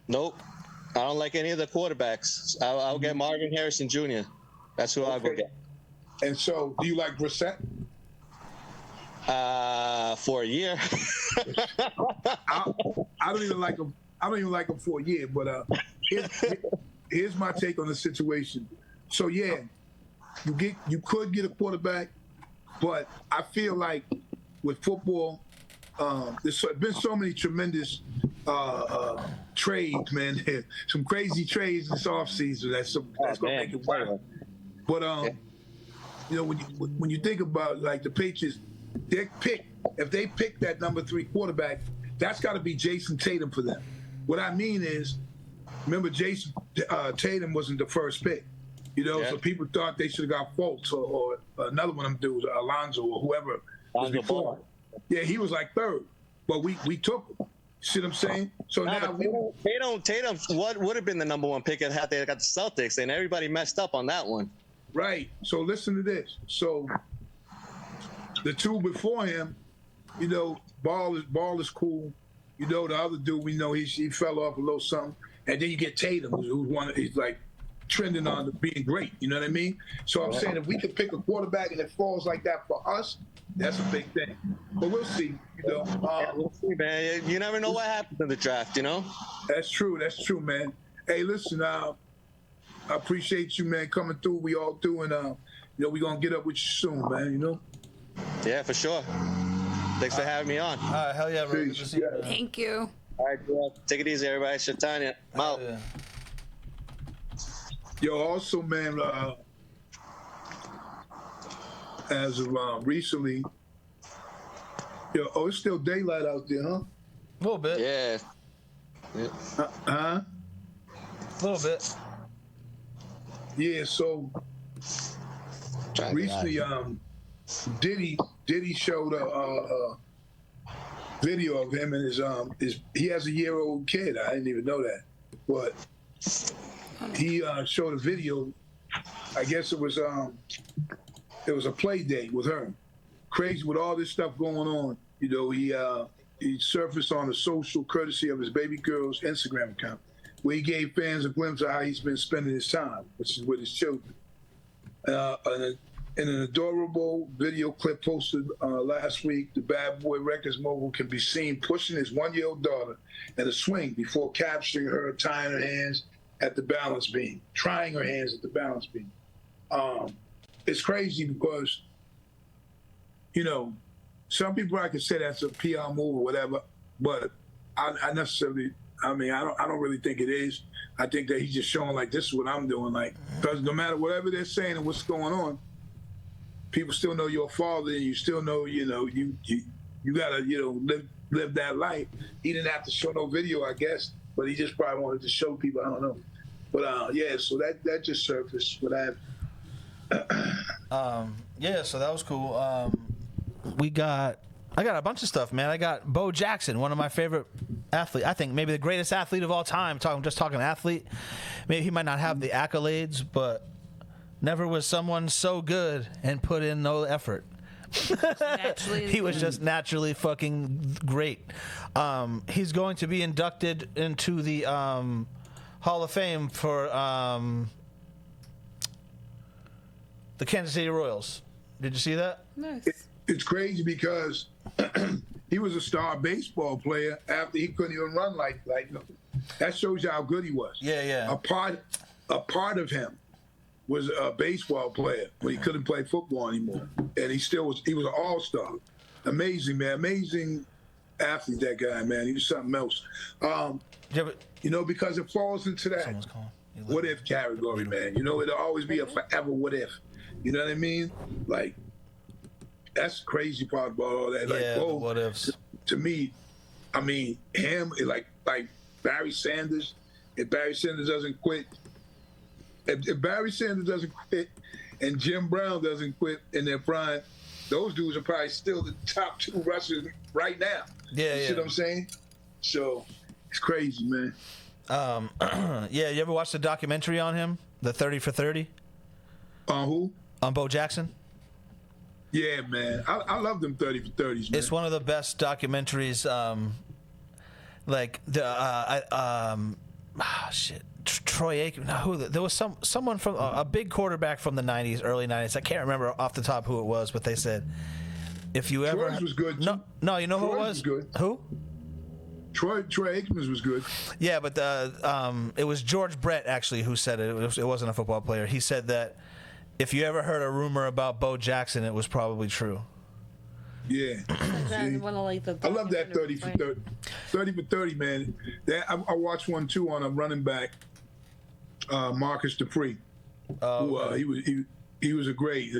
Nope. I don't like any of the quarterbacks. I'll get Marvin Harrison Jr. That's who I'll go get. And so, do you like Brissett? For a year. I don't even like him. I don't even like him for a year. But here's my take on the situation. So yeah, you could get a quarterback, but I feel like with football, there's been so many tremendous trades, man. Some crazy trades this offseason. That's gonna make it wild. But you know, when you think about like the Patriots, if they pick that number 3 quarterback, that's got to be Jason Tatum for them. What I mean is, remember Jason Tatum wasn't the first pick, you know, so people thought they should have got Fultz or another one of them dudes, Alonzo or whoever was before. Yeah, he was like 3rd, but we took him. See what I'm saying? So now Tatum, what would have been the number 1 pick had they got the Celtics, and everybody messed up on that one. Right. So listen to this. So the 2 before him, you know, Ball is cool. You know, the other dude, we know he fell off a little something. And then you get Tatum, he's like trending on being great. You know what I mean? So I'm saying if we could pick a quarterback and it falls like that for us, that's a big thing. But we'll see. You know, We'll see, man. You never know what happens in the draft. You know. That's true, man. Hey, listen, I appreciate you, man, coming through. We all do, and you know, we're gonna get up with you soon, man. You know. Yeah, for sure. Thanks for having me on. All right, hell yeah, bro. Good to see you, man. Thank you. All right, bro. Take it easy, everybody. Shatanya. I'm out. Yeah. Yo, also, man, as of recently, it's still daylight out there, huh? A little bit. Yeah. Huh? A little bit. Yeah, so Trying to recently, Diddy showed a video of him and his he has a year-old kid. I didn't even know that, but he showed a video. I guess it was a play date with her. Crazy with all this stuff going on. You know, he surfaced on the social courtesy of his baby girl's Instagram account, where he gave fans a glimpse of how he's been spending his time, which is with his children. In an adorable video clip posted last week, the Bad Boy Records mogul can be seen pushing his one-year-old daughter in a swing before capturing her, tying her hands at the balance beam, trying her hands at the balance beam. It's crazy because, you know, some people I could say that's a PR move or whatever, but I don't really think it is. I think that he's just showing like, this is what I'm doing, like, because no matter whatever they're saying and what's going on, people still know your father, and you still know, you gotta, live that life. He didn't have to show no video, I guess, but he just probably wanted to show people. I don't know, but yeah. So that just surfaced. What Yeah, so that was cool. I got a bunch of stuff, man. I got Bo Jackson, one of my favorite athletes. I think maybe the greatest athlete of all time. Just talking athlete. Maybe he might not have the accolades, but never was someone so good and put in no effort. He was just naturally fucking great. He's going to be inducted into the Hall of Fame for the Kansas City Royals. Did you see that? Nice. It's crazy because he was a star baseball player after he couldn't even run like that. Shows you how good he was. Yeah. A part of him was a baseball player when he couldn't play football anymore, and he was an all-star. Amazing, man. Amazing athlete, that guy, man. He was something else. Because it falls into that what if category, man. It'll always be a forever what if. You know what I mean? Like, that's the crazy part about all that. Like, yeah, what ifs. To me, I mean, him, like Barry Sanders, if Barry Sanders doesn't quit, if Barry Sanders doesn't quit and Jim Brown doesn't quit in their prime, those dudes are probably still the top two rushers right now. Yeah, you see what I'm saying? So it's crazy, man. Yeah, you ever watch the documentary on him, the 30 for 30? On who? On Bo Jackson? Yeah, man. I love them 30 for 30s, man. It's one of the best documentaries. Troy Aikman. No, there was someone from a big quarterback from the '90s, early '90s. I can't remember off the top who it was, but they said if you ever Troy's was good. No, you know Troy's who it was? Was good. Who? Troy Aikman's was good. Yeah, but it was George Brett actually who said it. It wasn't a football player. He said that if you ever heard a rumor about Bo Jackson, it was probably true. Yeah. I love that 30 for 30. 30 for 30, man. I watched one too on a running back, Marcus Dupree. He was a great.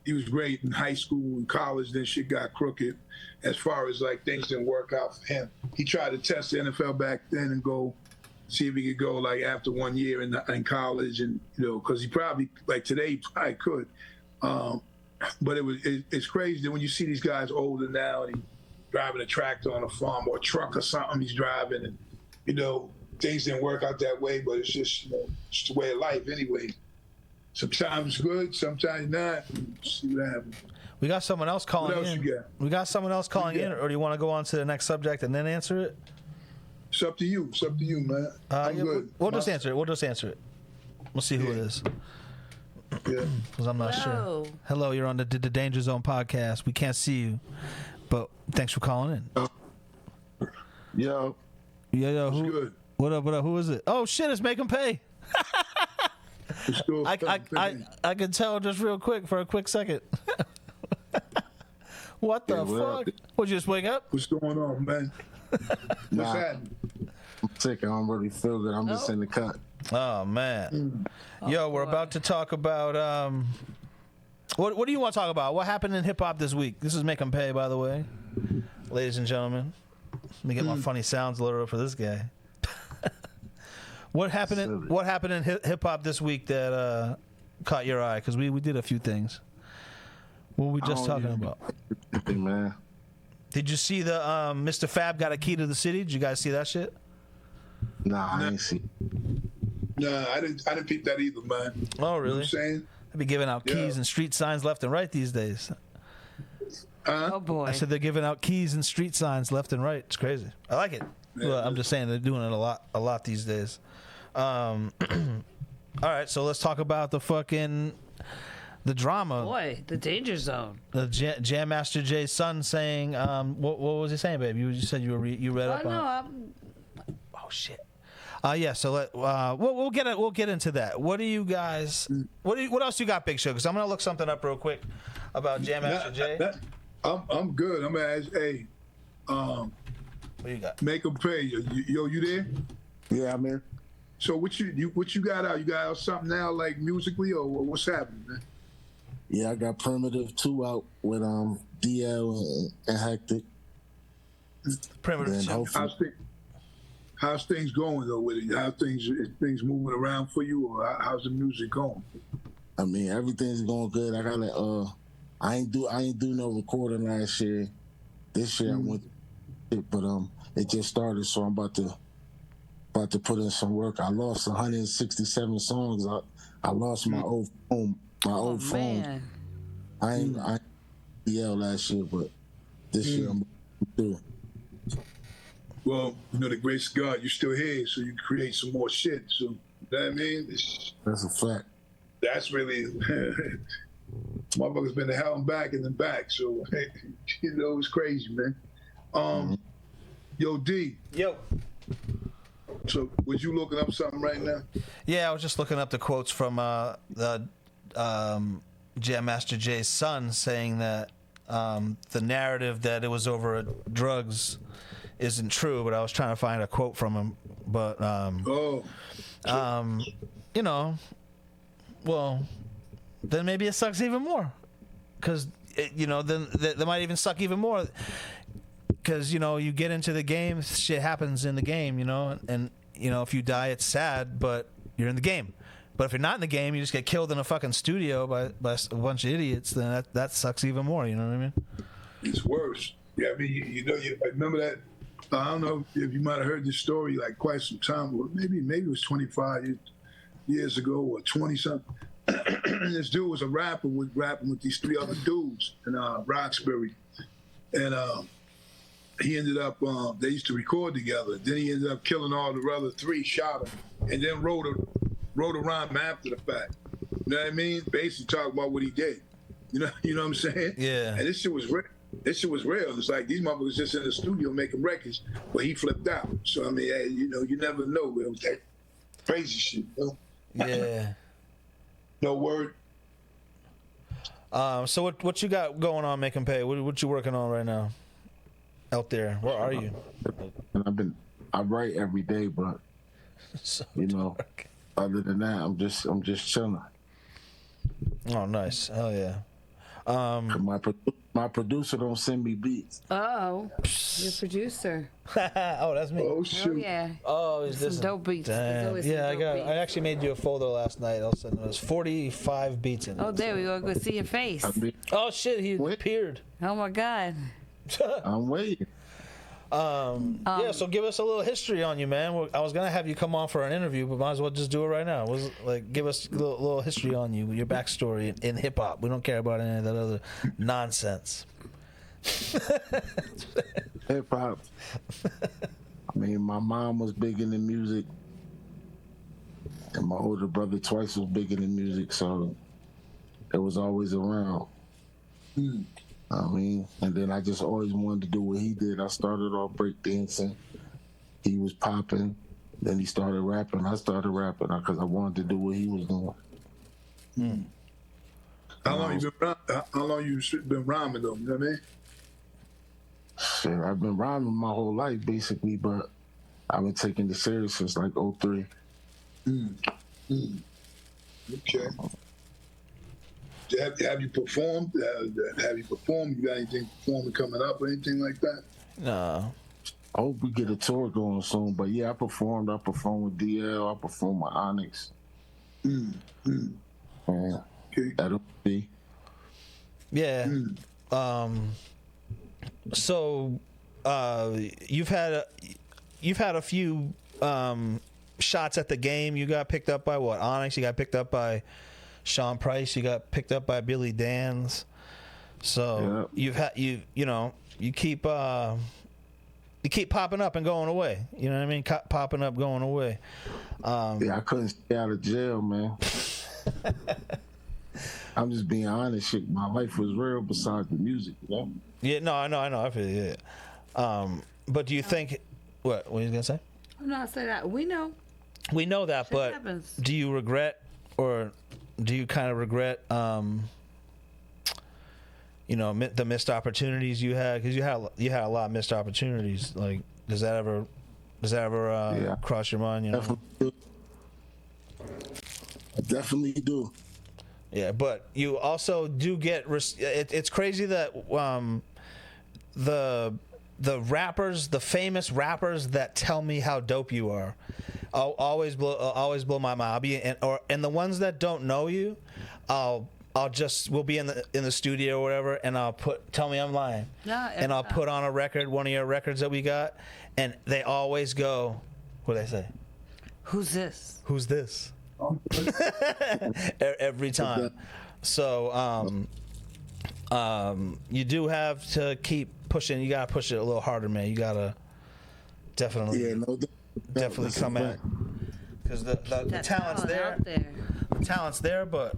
He was great in high school and college. Then shit got crooked, as far as like things didn't work out for him. He tried to test the NFL back then and go see if he could go like after 1 year in college, and because he probably like today he probably could. But it's crazy that when you see these guys older now and he's driving a tractor on a farm or a truck or something he's driving, and things didn't work out that way, but it's just it's the way of life anyway. Sometimes good, sometimes not. See what happens. We got someone else calling What else in. you got? We got someone else calling in, or do you want to go on to the next subject and then answer it? It's up to you. It's up to you, man. I'm good. We'll just answer it. We'll see who it is. Yeah. Because I'm not Hello. sure. Hello, you're on the Danger Zone podcast. We can't see you, but thanks for calling in. Yo. Yo, who? Good. What up? Who is it? Oh shit! It's Make 'em Pay. It's cool. I can tell just real quick for a quick second. What the Yeah, well, fuck? Would you just wake up? What's going on, man? What's Nah. happening? I'm sick. I don't really feel good. I'm just in the cut. Oh man. Yo, we're about to talk about what do you want to talk about? What happened in hip hop this week? This is Make 'em Pay, by the way. Ladies and gentlemen. Let me get my funny sounds loaded up for this guy. What happened in hip hop this week that caught your eye? Because we did a few things. What were we just talking about? Man. Did you see the Mr. Fab got a key to the city? Did you guys see that shit? Nah, I ain't see. Nah, I didn't peep that either, man. Oh, You really? know what I'm saying? They be giving out keys and street signs left and right these days. Oh boy. I said they're giving out keys and street signs left and right. It's crazy. I like it. Well, I'm just saying they're doing it a lot these days. All right, so let's talk about the drama. Boy, the danger zone. The Jam Master Jay's son saying, what was he saying, babe? You said you read up on. Oh shit. Yeah. So we'll get into that. What do you guys? What else you got, Big Show? Because I'm gonna look something up real quick about Jam Master Jay. I'm good. I'm gonna ask. Hey, what you got? Make 'em pay. Yo, you there? Yeah, I'm here. So what you got out? You got out something now, like musically, or what's happening, man? Yeah, I got Primitive 2 out with DL and Hectic. Primitive Then 2. hopefully, How's things going though with it? How things moving around for you, or how's the music going? I mean, everything's going good. I gotta I ain't do no recording last year. This year I went, but it just started, so I'm about to put in some work. I lost 167 songs. I lost my old phone. Man. I ain't DL last year, but this year I'm through. Well, the grace of God, you're still here, so you can create some more shit. So, you know what I mean? That's a fact. That's really, motherfuckers been to hell and back and then back. So, it's crazy, man. Yo, D. Yo. So, was you looking up something right now? Yeah, I was just looking up the quotes from the Jam Master Jay's son saying that the narrative that it was over drugs isn't true, but I was trying to find a quote from him. But well, then maybe it sucks even more, because then that might even suck even more, because you get into the game, shit happens in the game, and if you die, it's sad, but you're in the game. But if you're not in the game, you just get killed in a fucking studio by a bunch of idiots, then that sucks even more. You know what I mean? It's worse. Yeah, I mean, you remember that. I don't know if you might have heard this story like quite some time ago. Maybe it was 25 years ago or 20 something. This dude was a rapper rapping with these three other dudes in Roxbury, and he ended up. They used to record together. Then he ended up killing all the other three, shot them, and then wrote a rhyme after the fact. You know what I mean? Basically talking about what he did. You know what I'm saying? Yeah. And this shit was real. It's like these motherfuckers just in the studio making records, but he flipped out. So I mean, you never know. It was that crazy shit. Yeah. No word. So what you got going on, Make 'em Pay? What you working on right now? Out there, where are you? And I write every day, but So dark. Other than that, I'm just chilling. Oh, nice. Hell yeah. My producer don't send me beats. Oh, your producer. Oh, that's me. Oh Oh shoot. yeah. Oh, is this Some dope beats. There's Damn. always some Yeah, dope beats. I actually made you a folder last night. I'll send it. There's 45 beats in it. Oh, there we go. Go see your face. Oh shit, he appeared. Oh my God. I'm waiting. Yeah, so give us a little history on you, man. I was gonna have you come on for an interview, but might as well just do it right now. Give us a little history on you, your backstory in hip hop. We don't care about any of that other nonsense. Hip hop. I mean, my mom was big into music, and my older brother twice was big into music, so it was always around. I mean, and then I just always wanted to do what he did. I started off breakdancing. He was popping. Then he started rapping. I started rapping because I wanted to do what he was doing. How long you been rhyming though? You know what I mean? Shit, I've been rhyming my whole life basically, but I've been taking this serious since like '03. Okay. Have you performed? Have you performed? You got anything performing coming up or anything like that? No. I hope we get a tour going soon. But yeah, I performed. I performed with DL. I performed with Onyx. Yeah, Okay. that'll be. Yeah. So, you've had a few shots at the game. You got picked up by what? Onyx. You got picked up by Sean Price. You got picked up by Billy Danz. So you keep popping up and going away. You know what I mean? Popping up, going away. Yeah, I couldn't stay out of jail, man. I'm just being honest. Shit, my life was real besides the music, you know? Yeah, no, I know. I feel it. But do you think what are you gonna say? I'm not saying that. We know. We know that, Shit but happens. do you regret, or do you kind of regret, the missed opportunities you had? Because you had a lot of missed opportunities. Like, does that ever cross your mind? You know? Definitely do. Yeah, but you also do get. It's crazy that the rappers, the famous rappers that tell me how dope you are, always blow my mind. I'll be and the ones that don't know you, we'll be in the studio or whatever, and tell me I'm lying. Yeah, and I'll put on a record, one of your records that we got, and they always go, what do they say? Who's this? Who's this? Every time. So you do have to keep pushing. You gotta push it a little harder, man. You gotta definitely come at, because the talent's there. The talent's there, but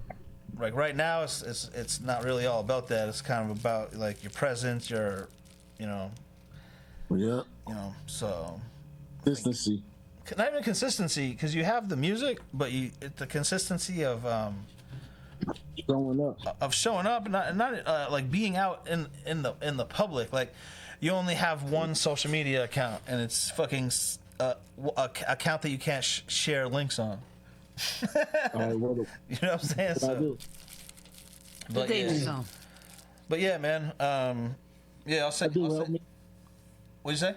like right now it's not really all about that. It's kind of about like your presence, so Consistency. Not even consistency, because you have the music, but the consistency of showing up, not like being out in the public. Like, you only have one social media account, and it's fucking account that you can't share links on. You know what I'm saying? So, but yeah, man. I'll say. What'd you say?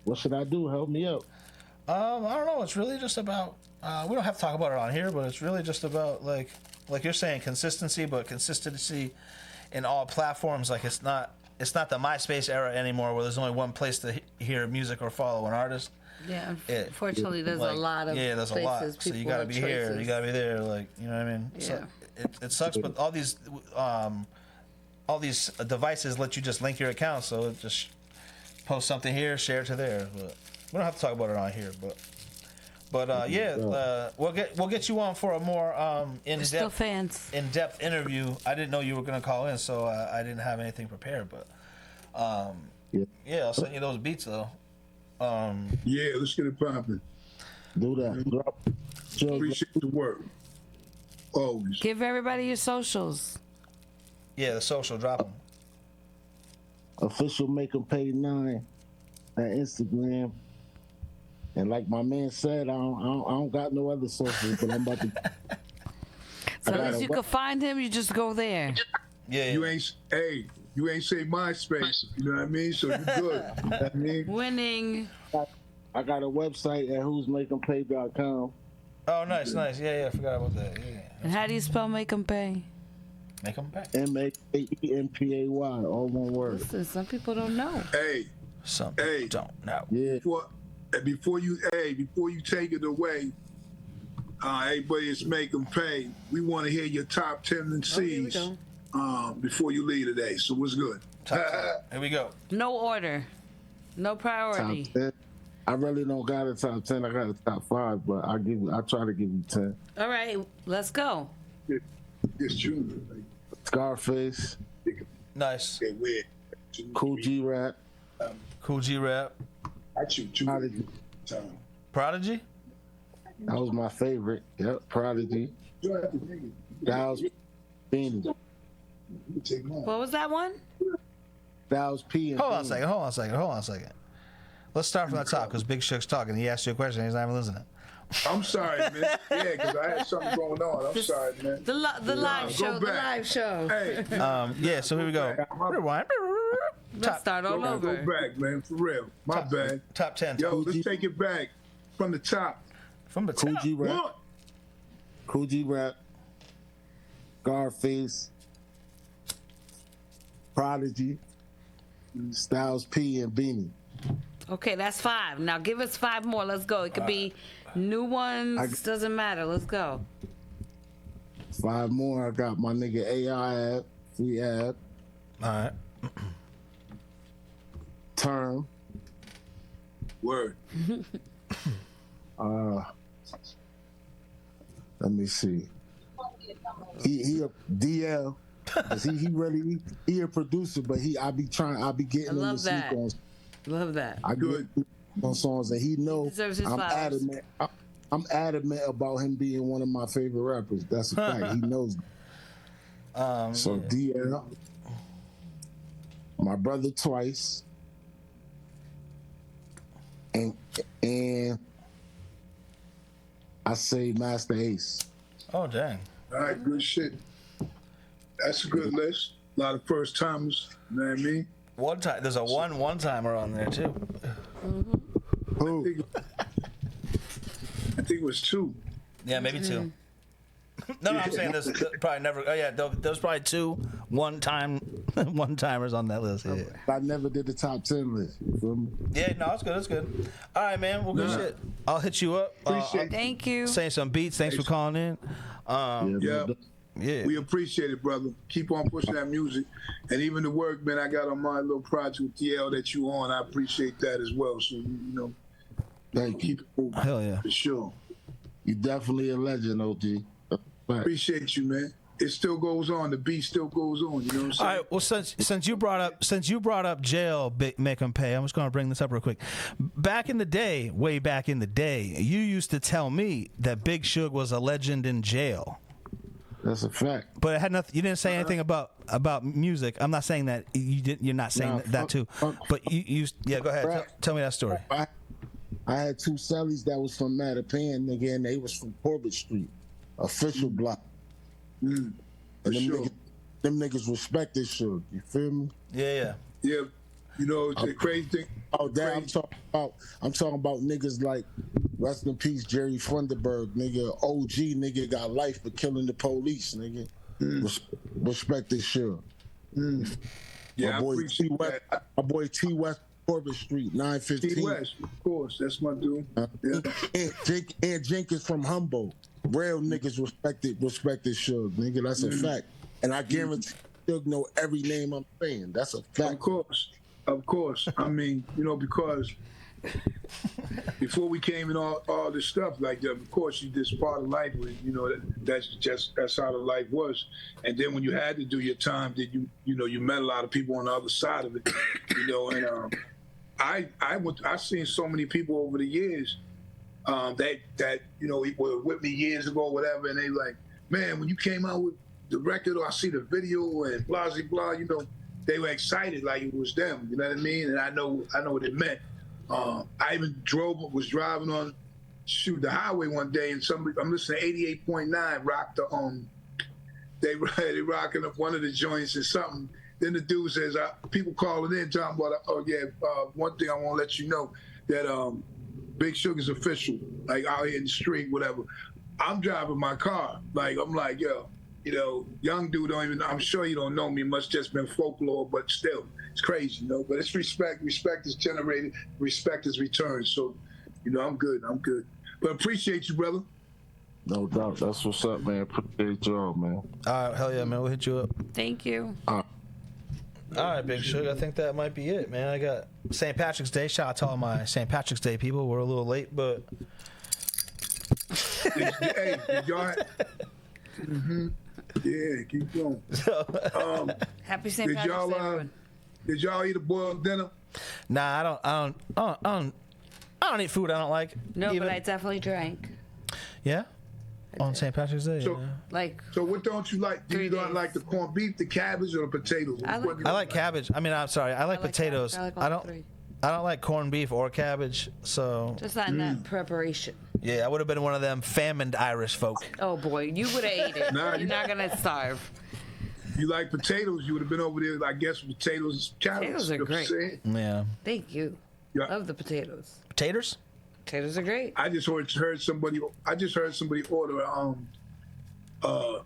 What should I do? Help me out. I don't know. It's really just about. We don't have to talk about it on here, but it's really just about like you're saying, consistency, but consistency in all platforms. Like, it's not the MySpace era anymore, where there's only one place to hear music or follow an artist. Yeah, unfortunately, there's a lot of there's places, a lot. So you gotta be here, you gotta be there. Like, you know what I mean? Yeah. So it sucks, but all these devices let you just link your account, so it just post something here, share it to there. But we don't have to talk about it on here, but we'll get you on for a more in-depth interview. I didn't know you were gonna call in, so I didn't have anything prepared. But I'll send you those beats though. Let's get it popping. Do that. Appreciate the work. Always. Give everybody your socials. Yeah, the social, drop them. Official Make 'em Pay 9 at Instagram. And like my man said, I don't got no other socials, but I'm about to. So as you can find him, you just go there. Yeah. You ain't say MySpace. You know what I mean? So you good. You know what I mean? Winning. I got a website at who'smakeempay.com. Oh, nice. Yeah, I forgot about that. Yeah. And how do you spell make 'em pay? Make 'em pay. MakeEmpay, all one word. Listen, some people don't know. Some people don't know. Yeah. Before you take it away, everybody is Make 'em Pay. We want to hear your top 10 and C's before you leave today. So what's good? Here we go. No order. No priority. Top 10. I really don't got a top 10. I got a top 5, but I try to give you 10. All right, let's go. It's true. Scarface. Nice. Cool G Rap. I choose two. Prodigy? That was my favorite. Yep, Prodigy. That was Beanie. What was that one? Styles P. And Hold on a Beanie. second. Let's start from the top because Big Suge's talking. He asked you a question. He's not even listening. I'm sorry, man. Yeah, because I had something going on. I'm sorry, man. The live show. Go The back. live show. Hey, Yeah, so here we go. Rewind. Let's start all go over. back, man. For real. My bad. Top 10. Yo, let's take it back from the top. From the Cool top. G Rap. One. Cool G Rap. Scarface. Prodigy. Styles P and Beanie. Okay, that's 5. Now give us 5 more. Let's go. It could be new ones. Doesn't matter. Let's go. 5 more. I got my nigga AI Ab, Free Ab, All right. Term. Word. Let me see. He a DL. 'Cause he a producer, but I be getting I him to love sneak that. on. Love that. I Good. get on songs and he know Deserves his I'm flowers. adamant. I'm adamant about him being one of my favorite rappers. That's a fact. He knows. So DL, my brother Twice, and I say Master Ace. Oh, dang. All right, good shit. That's a good list. A lot of first timers. You know what I mean? One time. There's a one-timer on there, too. Who? I think it was 2. Yeah, maybe 2. No, I'm saying there's probably never. Oh, yeah, there's probably 2 one-timers on that list. Yeah. I never did the top 10 list. You feel me? Yeah, no, it's good. It's good. All right, man. Well, good shit. I'll hit you up. Appreciate Thank you. Saying some beats. Thanks for calling in. Yeah. Yeah. We appreciate it, brother. Keep on pushing that music. And even the work, man, I got on my little project with DL that you on. I appreciate that as well. So, you know, Thank you. keep it moving. Hell yeah. For sure. You definitely a legend, OG. Fact. Appreciate you, man. It still goes on. The beat still goes on. You know what I'm All saying? right. Well, since you brought up jail, make them pay. I'm just gonna bring this up real quick. Back in the day, way back in the day, you used to tell me that Big Suge was a legend in jail. That's a fact. But it had nothing. You didn't say anything about music. I'm not saying that you did. You're not saying that too. But you yeah. Go ahead. Tell me that story. I had 2 cellies that was from Mattapan, nigga, and they was from Corbett Street, official block. And For sure. them niggas respect this shit. You feel me? Yeah. Yeah. You know, it's a crazy thing. Oh, damn! I'm talking about niggas like rest in peace Jerry Funderburg, nigga. OG nigga got life for killing the police, nigga. Respect this shit. Yeah, my I boy appreciate T West, that. my boy T West, Corbett Street, 915. T West, of course. That's my dude. Yeah. And Jenkins from Humboldt. Real niggas respect this shit, nigga. That's a fact. And I guarantee you know every name I'm saying. That's a fact. Of course. I mean, you know, because before we came in all this stuff, like that, of course, this part of life was, you know, that's how the life was. And then when you had to do your time, then you met a lot of people on the other side of it, you know. And I've seen so many people over the years that you know were with me years ago, or whatever, and they like, man, when you came out with the record, or I see the video and blah blah blah, you know. They were excited like it was them, you know what I mean? And I know what it meant. I even was driving on the highway one day, and I'm listening to 88.9 rock the they rocking up one of the joints or something. Then the dude says, people calling in talking about, one thing I want to let you know that Big Sugar's official, like out here in the street, whatever. I'm driving my car, like I'm like, yo. You know, young dude I'm sure you don't know me, must just been folklore, but still, it's crazy, you know. But it's respect. Respect is generated, respect is returned. So, you know, I'm good. But appreciate you, brother. No doubt. That's what's up, man. Appreciate y'all, man. All right. Hell yeah, man. We'll hit you up. Thank you. All right, Big Suge. I think that might be it, man. I got St. Patrick's Day. Shout out to all my St. Patrick's Day people. We're a little late, but. Hey, did y'all. Yeah, keep going. Happy St. Patrick's Day, everyone. Did y'all eat a boiled dinner? Nah, I don't eat food I don't like. No, even. but I definitely drank. Yeah. On St. Patrick's Day. So- yeah. Like, So what don't you like? Do 3 you not days. like the corned beef, the cabbage, or the potatoes? I like- What do you I like cabbage. I mean, I'm sorry. I like I like potatoes. cabbage. I like all three. I don't like corned beef or cabbage. So just not in that preparation. yeah, I would have been one of them famined Irish folk. Oh boy, you would have ate it. Nah, You're you- not gonna starve. You like potatoes? You would have been over there, I guess, with potatoes and carrots. Potatoes are You know what I'm great. saying? Yeah. Thank you. Yeah. Love the potatoes. Potatoes? Potatoes are great. I just heard somebody. I just heard somebody order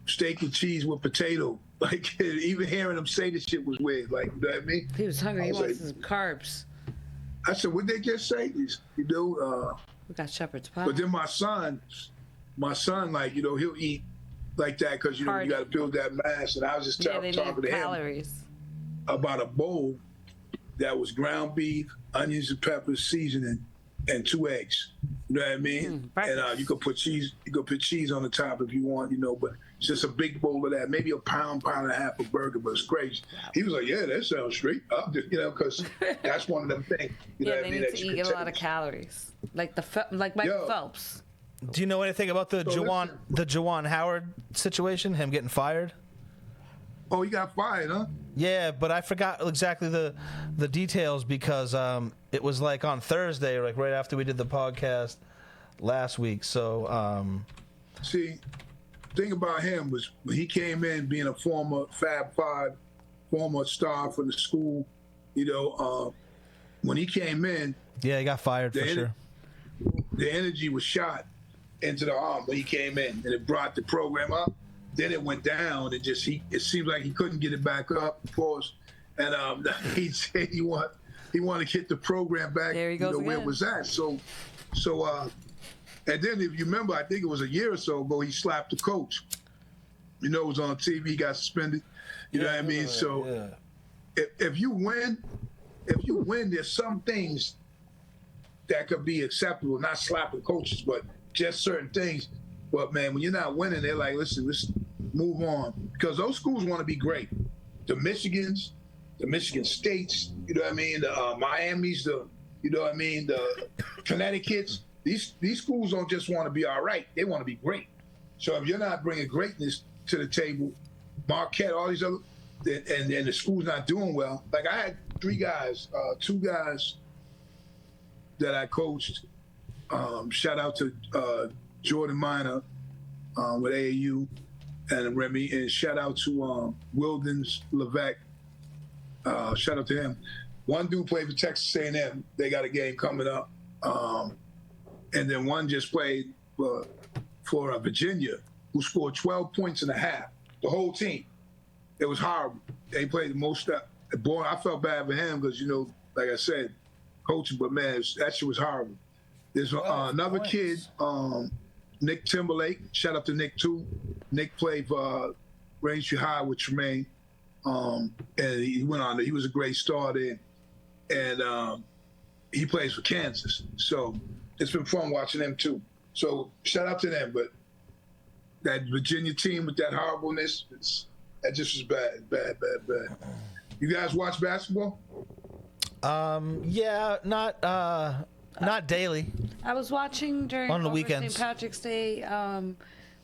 steak and cheese with potato. Like even hearing them say this shit was weird. Like, you know what I mean? He was hungry. I He was wants like- some carbs. I said, what they just say? You know. We got shepherd's pie. But then my son, like, you know, he'll eat like that because you know you got to build that mass. And I was just yeah, they talking need to him calories. about a bowl that was ground beef, onions and peppers, seasoning, and 2 eggs. You know what I mean? And you could put cheese. You could put cheese on the top if you want. You know, but it's just a big bowl of that. Maybe a pound and a half of burger, but it's crazy. He was like, "Yeah, that sounds straight up." You know, because that's one of them things. You know Yeah, what I they mean? need that to you eat can a lot of take. calories. Like like Michael Yo. Phelps. Do you know anything about the So Juwan Howard situation? Him getting fired? Oh, he got fired, huh? Yeah, but I forgot exactly the details because it was like on Thursday, like right after we did the podcast last week. So See, thing about him was when he came in being a former Fab Five, former star for the school, you know, when he came in, yeah, he got fired for The sure. the energy was shot into the arm when he came in, and it brought the program up. Then it went down, and it seemed like he couldn't get it back up, of course. And he said he wanted to get the program back, There he goes where it again. was at. So, and then if you remember, I think it was a year or so ago, he slapped the coach. You know, it was on TV. He got suspended. You know what I mean? So, if you win, there's some things that could be acceptable. Not slapping coaches, but just certain things. But man, when you're not winning, they're like, listen, let's move on, because those schools want to be great. The Michigans, the Michigan States, you know what I mean? The Miami's, you know what I mean? The Connecticut's. These schools don't just want to be all right; they want to be great. So if you're not bringing greatness to the table, Marquette, all these other, and the school's not doing well. Like I had 2 guys that I coached. Shout out to Jordan Minor with AAU and Remy, and shout out to Wildens Levesque. Shout out to him. One dude played for Texas A&M. They got a game coming up. And then one just played for Virginia, who scored 12 points and a half. The whole team. It was horrible. They played the most. Boy, I felt bad for him because, you know, like I said, coaching, but man, that shit was horrible. There's another kid, Nick Timberlake. Shout out to Nick too. Nick played for Range High with Tremaine, and he went on. He was a great star there, and he plays for Kansas. So it's been fun watching them too. So shout out to them. But that Virginia team with that horribleness, that just was bad. You guys watch basketball? Yeah, not daily. I was watching during On the over weekends. St. Patrick's Day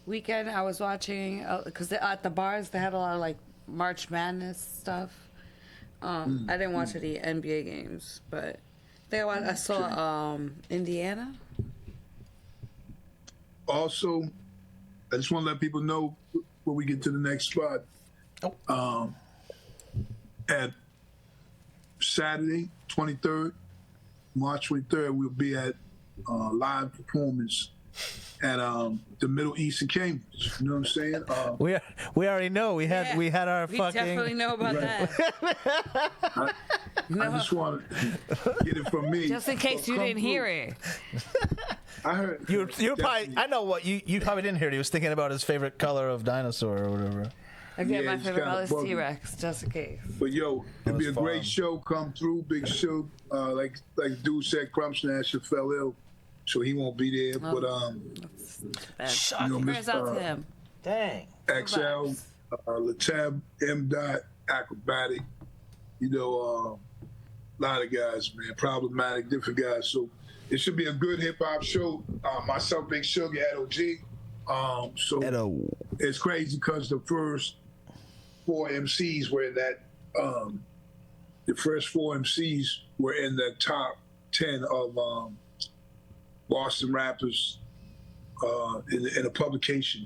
weekend. I was watching because at the bars they had a lot of like March Madness stuff. I didn't watch any NBA games, but I saw Indiana. Also, I just want to let people know when we get to the next spot. At Saturday, 23rd, March 23rd, we'll be at live performance at the Middle East in Cambridge. You know what I'm saying? We already know. We had our We fucking. definitely know about that. I just want to get it from me. Just in case So you come didn't through. hear it. I heard. You're probably. Definitely. I know what you probably didn't hear it. He was thinking about his favorite color of dinosaur or whatever. Again, Yeah, my it's favorite kinda color is buggy. T-Rex, just in case. But yo, it'd be a was fun. great show. Come through, Big Shug. Like dude said, Crump Snatcher fell ill, so he won't be there. But Bad. you know, Prayers out to Mr. him. Dang. XL, Latab, M. Dot, Acrobatic, you know, a lot of guys, man, Problematic, different guys. So it should be a good hip hop show. Myself, Big Sugar, at OG, So Edo. it's crazy because the first 4 MCs were in that. The first 4 MCs were in the top 10 of Boston rappers in a publication.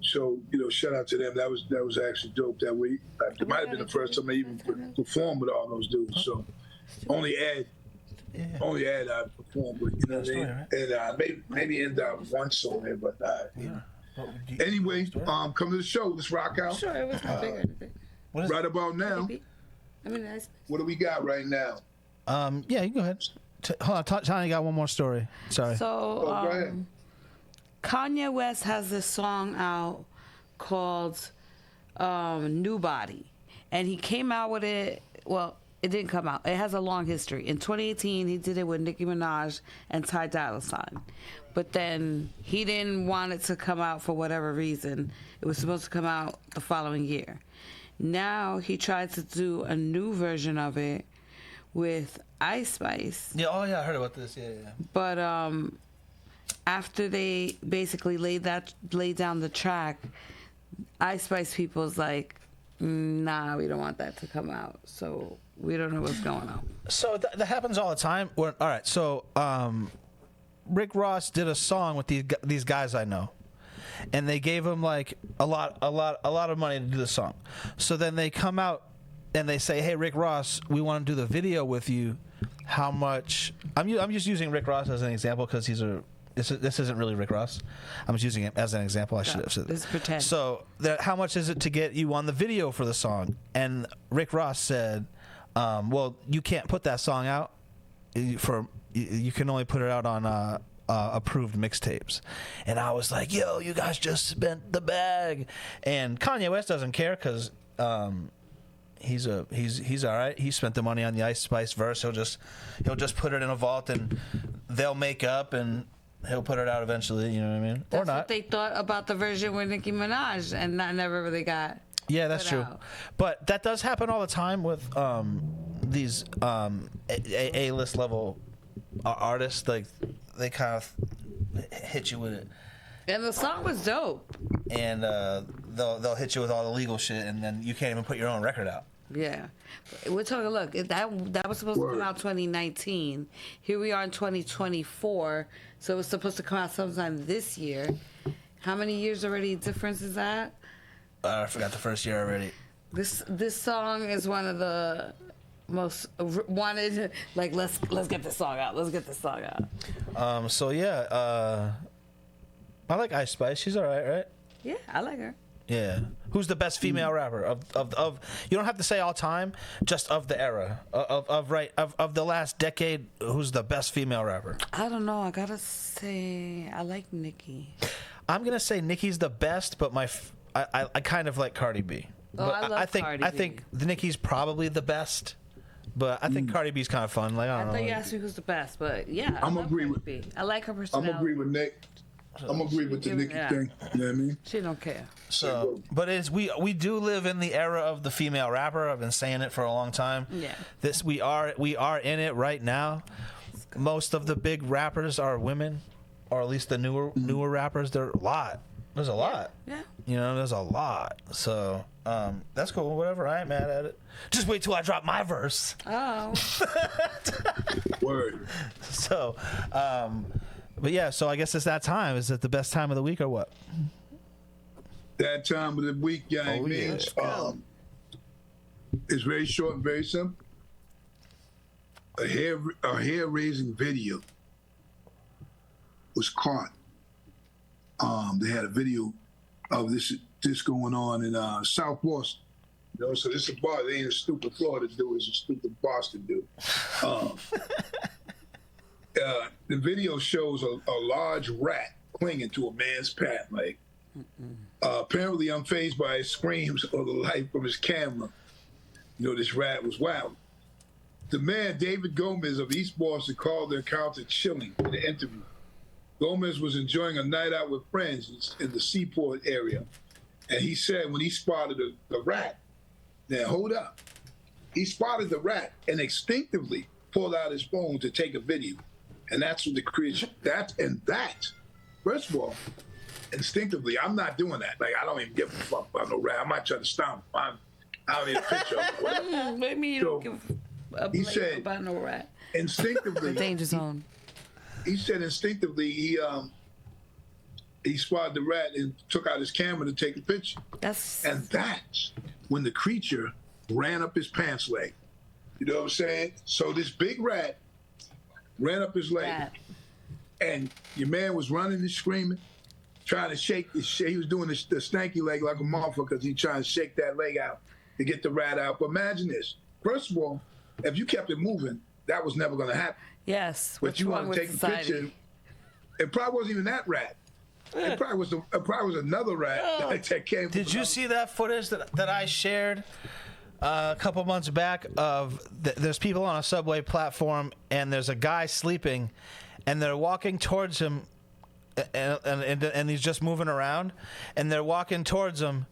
So shout out to them. That was actually dope. That we it might have been the first time I even performed with all those dudes. So only Ed I performed with. You know what I mean? And maybe end up one song there, but anyway, come to the show. Let's rock out. Sure, it was not big or anything. Right about now. I mean, nice. What do we got right now? Yeah, you go ahead. Hold on, Tanya got one more story. Sorry. So, go ahead. Kanye West has this song out called New Body. And he came out with it, well, it didn't come out. It has a long history. In 2018, he did it with Nicki Minaj and Ty Dolla $ign. But then he didn't want it to come out for whatever reason. It was supposed to come out the following year. Now he tried to do a new version of it with Ice Spice. Yeah, I heard about this. Yeah. But after they basically laid down the track, Ice Spice people's like, nah, we don't want that to come out. So we don't know what's going on. So that happens all the time. All right, so Rick Ross did a song with these guys I know, and they gave him like a lot of money to do the song. So then they come out and they say, "Hey, Rick Ross, we want to do the video with you. How much?" I'm just using Rick Ross as an example because this isn't really Rick Ross. I'm just using it as an example. I should have said. Let's pretend. So how much is it to get you on the video for the song? And Rick Ross said, "Well, you can't put that song out. You can only put it out on approved mixtapes." And I was like, "Yo, you guys just spent the bag." And Kanye West doesn't care because he's all right. He spent the money on the Ice Spice verse. He'll just put it in a vault and they'll make up and he'll put it out eventually. You know what I mean? That's or not. what they thought about the version with Nicki Minaj, and that never really got. Yeah, that's true. Out. But that does happen all the time with these A-list level artists. Like they kind of hit you with it, And the song was dope. and they'll hit you with all the legal shit, and then you can't even put your own record out. Yeah. We're talking, look, that was supposed to come out 2019. Here we are in 2024. So it was supposed to come out sometime this year. How many years already difference is that? I forgot the first year already. This song is one of the most wanted. Like, let's get this song out. Let's get this song out. So yeah, I like Ice Spice. She's all right? Yeah, I like her. Yeah. Who's the best female rapper of? You don't have to say all time, just of the era of the last decade. Who's the best female rapper? I don't know. I gotta say, I like Nicki. I'm gonna say Nicki's the best, but I kind of like Cardi B. Oh, But I love Cardi I B. think Nicki's probably the best, but I think Cardi B's kind of fun. Like I I don't thought know. you asked me who's the best, but yeah, I'm I love agree Cardi with- B. I like her I'm personality. agree with Nick. I'm agree with the Nicki thing. You know what I mean? She don't care. So, but we do live in the era of the female rapper. I've been saying it for a long time. Yeah. We are in it right now. Most of the big rappers are women, or at least the newer rappers. There's a lot. Yeah. You know, there's a lot. So that's cool. Whatever. I ain't mad at it. Just wait till I drop my verse. Oh. Word. So, but yeah. So I guess it's that time. Is it the best time of the week or what? That time of the week, gang, Oh, yeah. means it's very short and very simple. A hair raising video was caught. They had a video of this going on in South Boston. You know, so this is a bar. They ain't a stupid Florida dude. It's a stupid Boston dude. The video shows a large rat clinging to a man's pant leg. Apparently unfazed by his screams or the light from his camera. You know, this rat was wild. The man, David Gomez of East Boston, called the encounter chilling in the interview. Gomez was enjoying a night out with friends in the Seaport area. And he said when he spotted the rat, now hold up. He spotted the rat and instinctively pulled out his phone to take a video. And that's what the creature, first of all, instinctively, I'm not doing that. Like, I don't even give a fuck about no rat. I might try to stomp him. I don't need a picture of him. Maybe you don't give a he blame said, about no rat. instinctively, Danger zone. he said instinctively he spotted the rat and took out his camera to take a picture. And that's when the creature ran up his pants leg. You know what I'm saying? So this big rat ran up his leg, and your man was running and screaming, trying to shake. He was doing the stanky leg like a motherfucker because he's trying to shake that leg out to get the rat out. But imagine this. First of all, if you kept it moving, that was never going to happen. Yes. But you want to take a picture. It probably wasn't even that rat. It probably was another rat that came. Did you see that footage that I shared a couple months back of there's people on a subway platform and there's a guy sleeping and they're walking towards him and he's just moving around and they're walking towards him,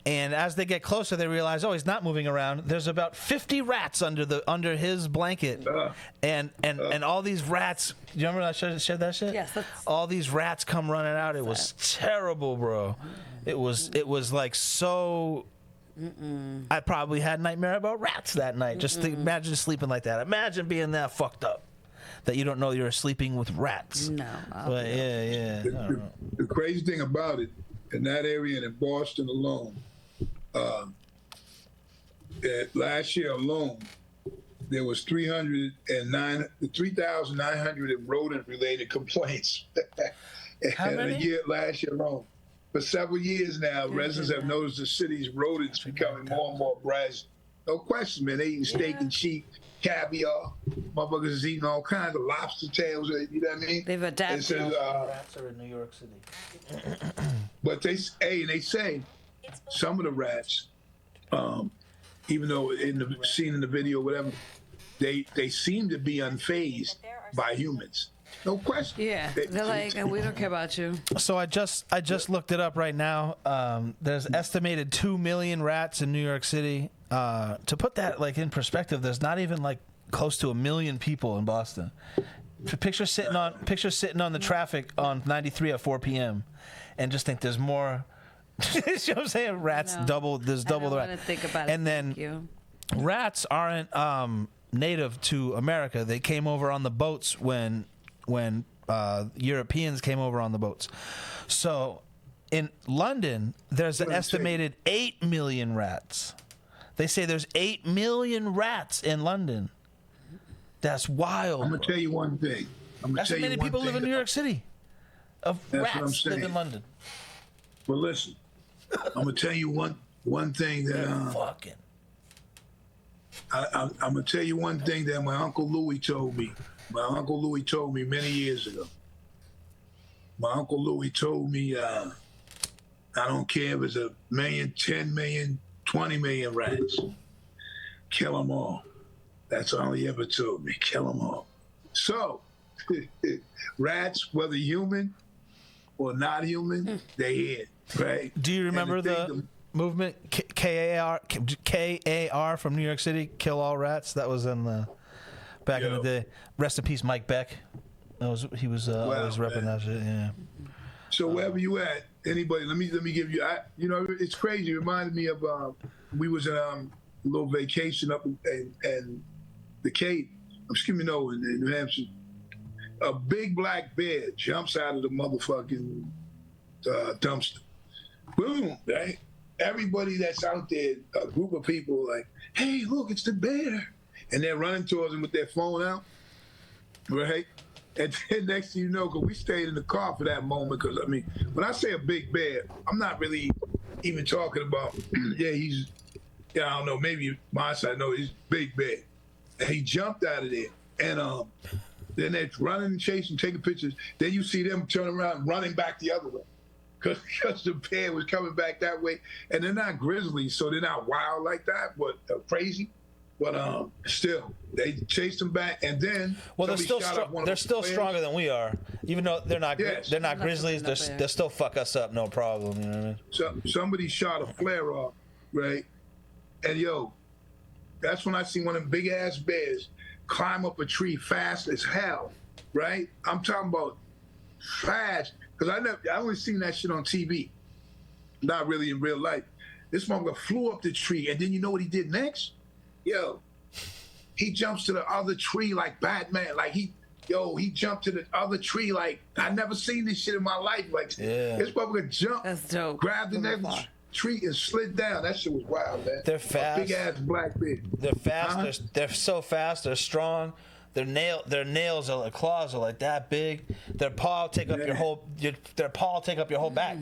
and as they get closer they realize, oh, he's not moving around. There's about 50 rats under his blanket, and all these rats. You remember I shared that shit? Yes. All these rats come running out. It was terrible, bro. It was like so. I probably had nightmare about rats that night. Just imagine sleeping like that. Imagine being that fucked up that you don't know you're sleeping with rats. No. But yeah. The crazy thing about it, in that area and in Boston alone, last year alone, there was 3,900 rodent-related complaints. How many? Last year alone. For several years now, residents have noticed the city's rodents becoming more and more brazen. No question, man. They eating steak and cheese, caviar. Motherfuckers is eating all kinds of lobster tails. You know what I mean? They've adapted. Rats are in New York City. But they say some of the rats, even though seen in the video, whatever, they seem to be unfazed by humans. No question. Yeah, they're like, we don't care about you. So I just looked it up right now. There's estimated 2 million rats in New York City. To put that like in perspective, there's not even like close to 1 million people in Boston. Picture sitting on the traffic on 93 at 4 p.m. and just think there's more. You know what I'm saying? Rats double. There's double the rats. Think about and it. then rats aren't native to America. They came over on the boats when Europeans came over on the boats. So in London, there's an estimated 8 million rats. They say there's 8 million rats in London. That's wild. I'm going to tell you one thing. That's how many people live in New York City. Of rats live in London. Well, listen, I'm going to tell you one thing that... I'm going to tell you one thing that my Uncle Louis told me. My Uncle Louis told me many years ago. My Uncle Louis told me, I don't care if it's 1 million, 10 million, 20 million rats. Kill them all. That's all he ever told me. Kill them all. So, rats, whether human or not human, they in, right? Do you remember the movement KAR from New York City? Kill all rats. That was in the back in the day. Rest in peace, Mike Beck. He was always repping that shit. Yeah. So wherever you at, anybody, let me give you. It's crazy. It reminded me of we was in a little vacation up in the Cape. In New Hampshire. A big black bear jumps out of the motherfucking dumpster. Boom! Right. Everybody that's out there, a group of people, like, hey, look, it's the bear, and they're running towards him with their phone out, right? And then next thing you know, because we stayed in the car for that moment, because, I mean, when I say a big bear, I'm not really even talking about, I don't know, maybe my side, no, he's big bear. And he jumped out of there, and then they're running and chasing, taking pictures. Then you see them turn around and running back the other way. Because the bear was coming back that way. And they're not grizzly, so they're not wild like that, but crazy. But still, they chased them back, and then they're still stronger than we are. Even though they're not grizzlies, they'll still fuck us up, no problem. You know what I mean? So somebody shot a flare off, right? And that's when I see one of them big ass bears climb up a tree fast as hell, right? I'm talking about fast. Because I only seen that shit on TV, not really in real life. This motherfucker flew up the tree, and then you know what he did next? Yo, he jumps to the other tree like Batman. Like he jumped to the other tree like I never seen this shit in my life. Like this motherfucker jumped, That's dope. grabbed the next tree and slid down. That shit was wild, man. They're fast. Big ass black bitch. They're fast. They're so fast. They're strong. Their nails are like claws are like that big. Their paw take up your whole. Their paw take up your whole back.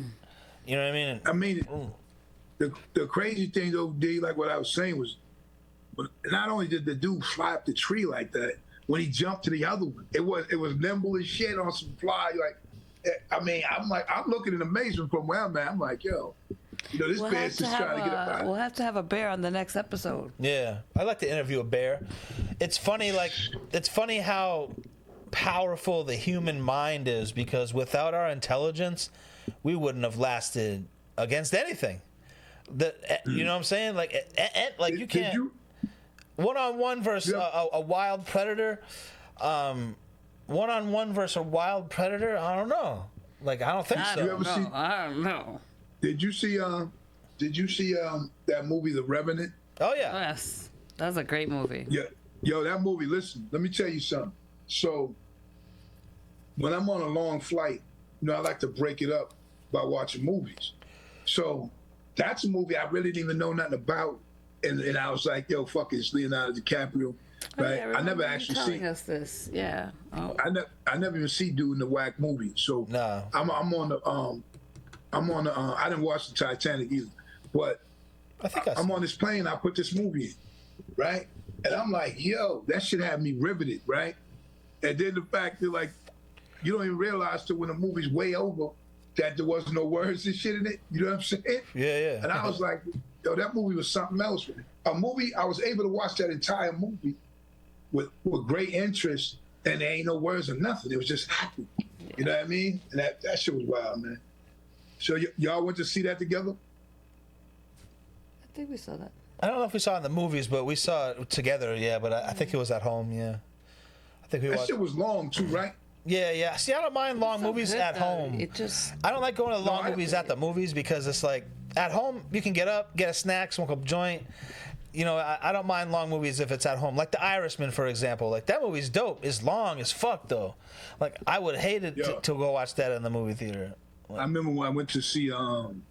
You know what I mean? I mean, the crazy thing though, D, like what I was saying was, not only did the dude fly up the tree like that, when he jumped to the other one, it was nimble as shit on some fly. Like, I mean, I'm looking in amazement from where I'm at. I'm like, yo, you know, this bear's just trying to get up. We'll have to have a bear on the next episode. Yeah, I'd like to interview a bear. It's funny how powerful the human mind is, because without our intelligence, we wouldn't have lasted against anything. You know what I'm saying? Like you can't one-on-one versus a wild predator. One-on-one versus a wild predator. I don't know. Like I don't think so. I don't know. Did you see that movie, The Revenant? Oh yeah. Yes, that's a great movie. Yeah, yo, that movie. Listen, let me tell you something. So when I'm on a long flight, you know, I like to break it up by watching movies. So that's a movie I really didn't even know nothing about, and I was like, yo, fuck it, it's Leonardo DiCaprio. Right? Yeah, I never actually telling seen us this. Yeah. Oh. I never even see dude in the whack movie. So no. I'm on the I didn't watch the Titanic either, but I think I'm on this plane. I put this movie in, right? And I'm like, yo, that should have me riveted, right? And then the fact that like, you don't even realize till when the movie's way over that there wasn't no words and shit in it. You know what I'm saying? Yeah. And I was like, yo, that movie was something else. A movie, I was able to watch that entire movie with great interest, and there ain't no words or nothing. It was just happy. You know what I mean? And that shit was wild, man. So y'all went to see that together? I think we saw that. I don't know if we saw it in the movies, but we saw it together. Yeah, but I think it was at home. Yeah, I think we that watched. Shit was long too, right? Yeah. See, I don't mind long movies at home. I don't like going to long movies at the movies because it's like at home you can get up, get a snack, smoke a joint. You know, I don't mind long movies if it's at home. Like The Irishman, for example. Like that movie's dope. It's long as fuck though. Like I would hate it to go watch that in the movie theater. I remember when I went to see one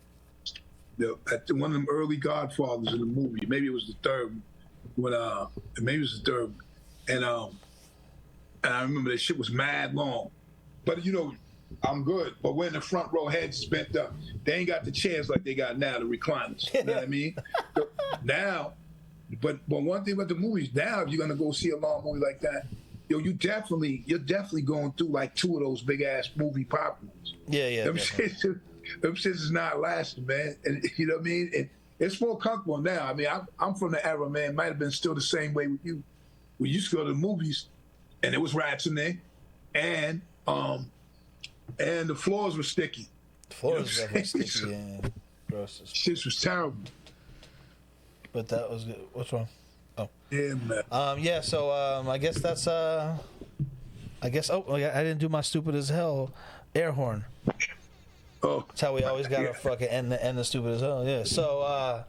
of them early Godfathers in the movie. Maybe it was the third one. Maybe it was the third one. And I remember that shit was mad long. But you know, I'm good. But when the front row heads is bent up, they ain't got the chairs like they got now, the recliners. You know what I mean? So now, but one thing about the movies, now if you're gonna go see a long movie like that, yo, you're definitely going through like two of those big ass movie popcorns. Yeah. Them shits is not lasting, man. And you know what I mean? And it's more comfortable now. I mean, I'm from the era, man. Might have been still the same way with you. We used to go to the movies, and there was rats in there, and the floors were sticky. The floors were sticky. Yeah. Gross. Shit was terrible. But that was good. What's wrong? Oh. Yeah, man. Yeah. So I guess that's I didn't do my stupid as hell air horn. Oh. That's how we always gotta fucking end the stupid as hell. Yeah. So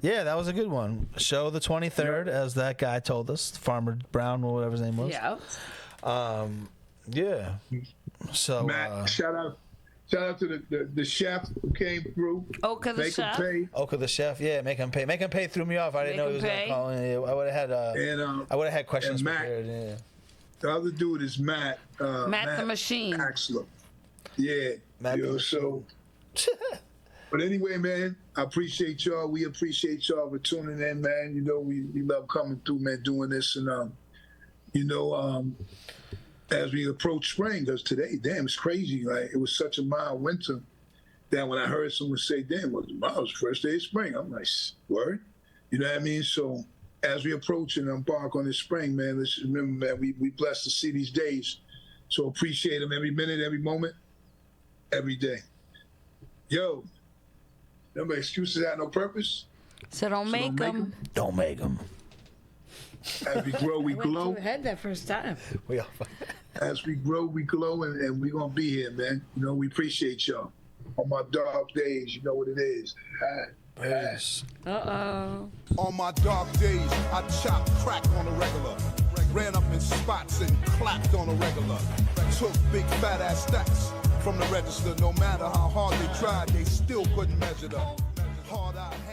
yeah, that was a good one. Show the 23rd, as that guy told us, Farmer Brown or whatever his name was. Yeah. Yeah. So Matt, shout out to the chef who came through. Oka the chef. Oka the chef, yeah, make him pay. Make him pay threw me off. I didn't know he was gonna call in. I would have had questions and Matt, prepared. Yeah. The other dude is Matt. Matt the Machine. Axler. Yeah. Matt so. But anyway, man, I appreciate y'all. We appreciate y'all for tuning in, man. You know, we love coming through, man, doing this. And, as we approach spring, because today, damn, it's crazy. Like, it was such a mild winter that when I heard someone say, damn, well, tomorrow's the first day of spring, I'm like, word? You know what I mean? So as we approach and embark on this spring, man, let's remember, man, we blessed to see these days. So appreciate them every minute, every moment, every day. Yo, remember, excuses have no purpose. So don't make them. Don't make them. As we grow, we glow. You had that first time. We all. As we grow, we glow, and we're going to be here, man. You know, we appreciate y'all. On my dark days, you know what it is. Peace. Uh-oh. On my dark days, I chopped crack on the regular. Ran up in spots and clapped on the regular. Took big fat ass stacks from the register. No matter how hard they tried, they still couldn't measure the hard I had.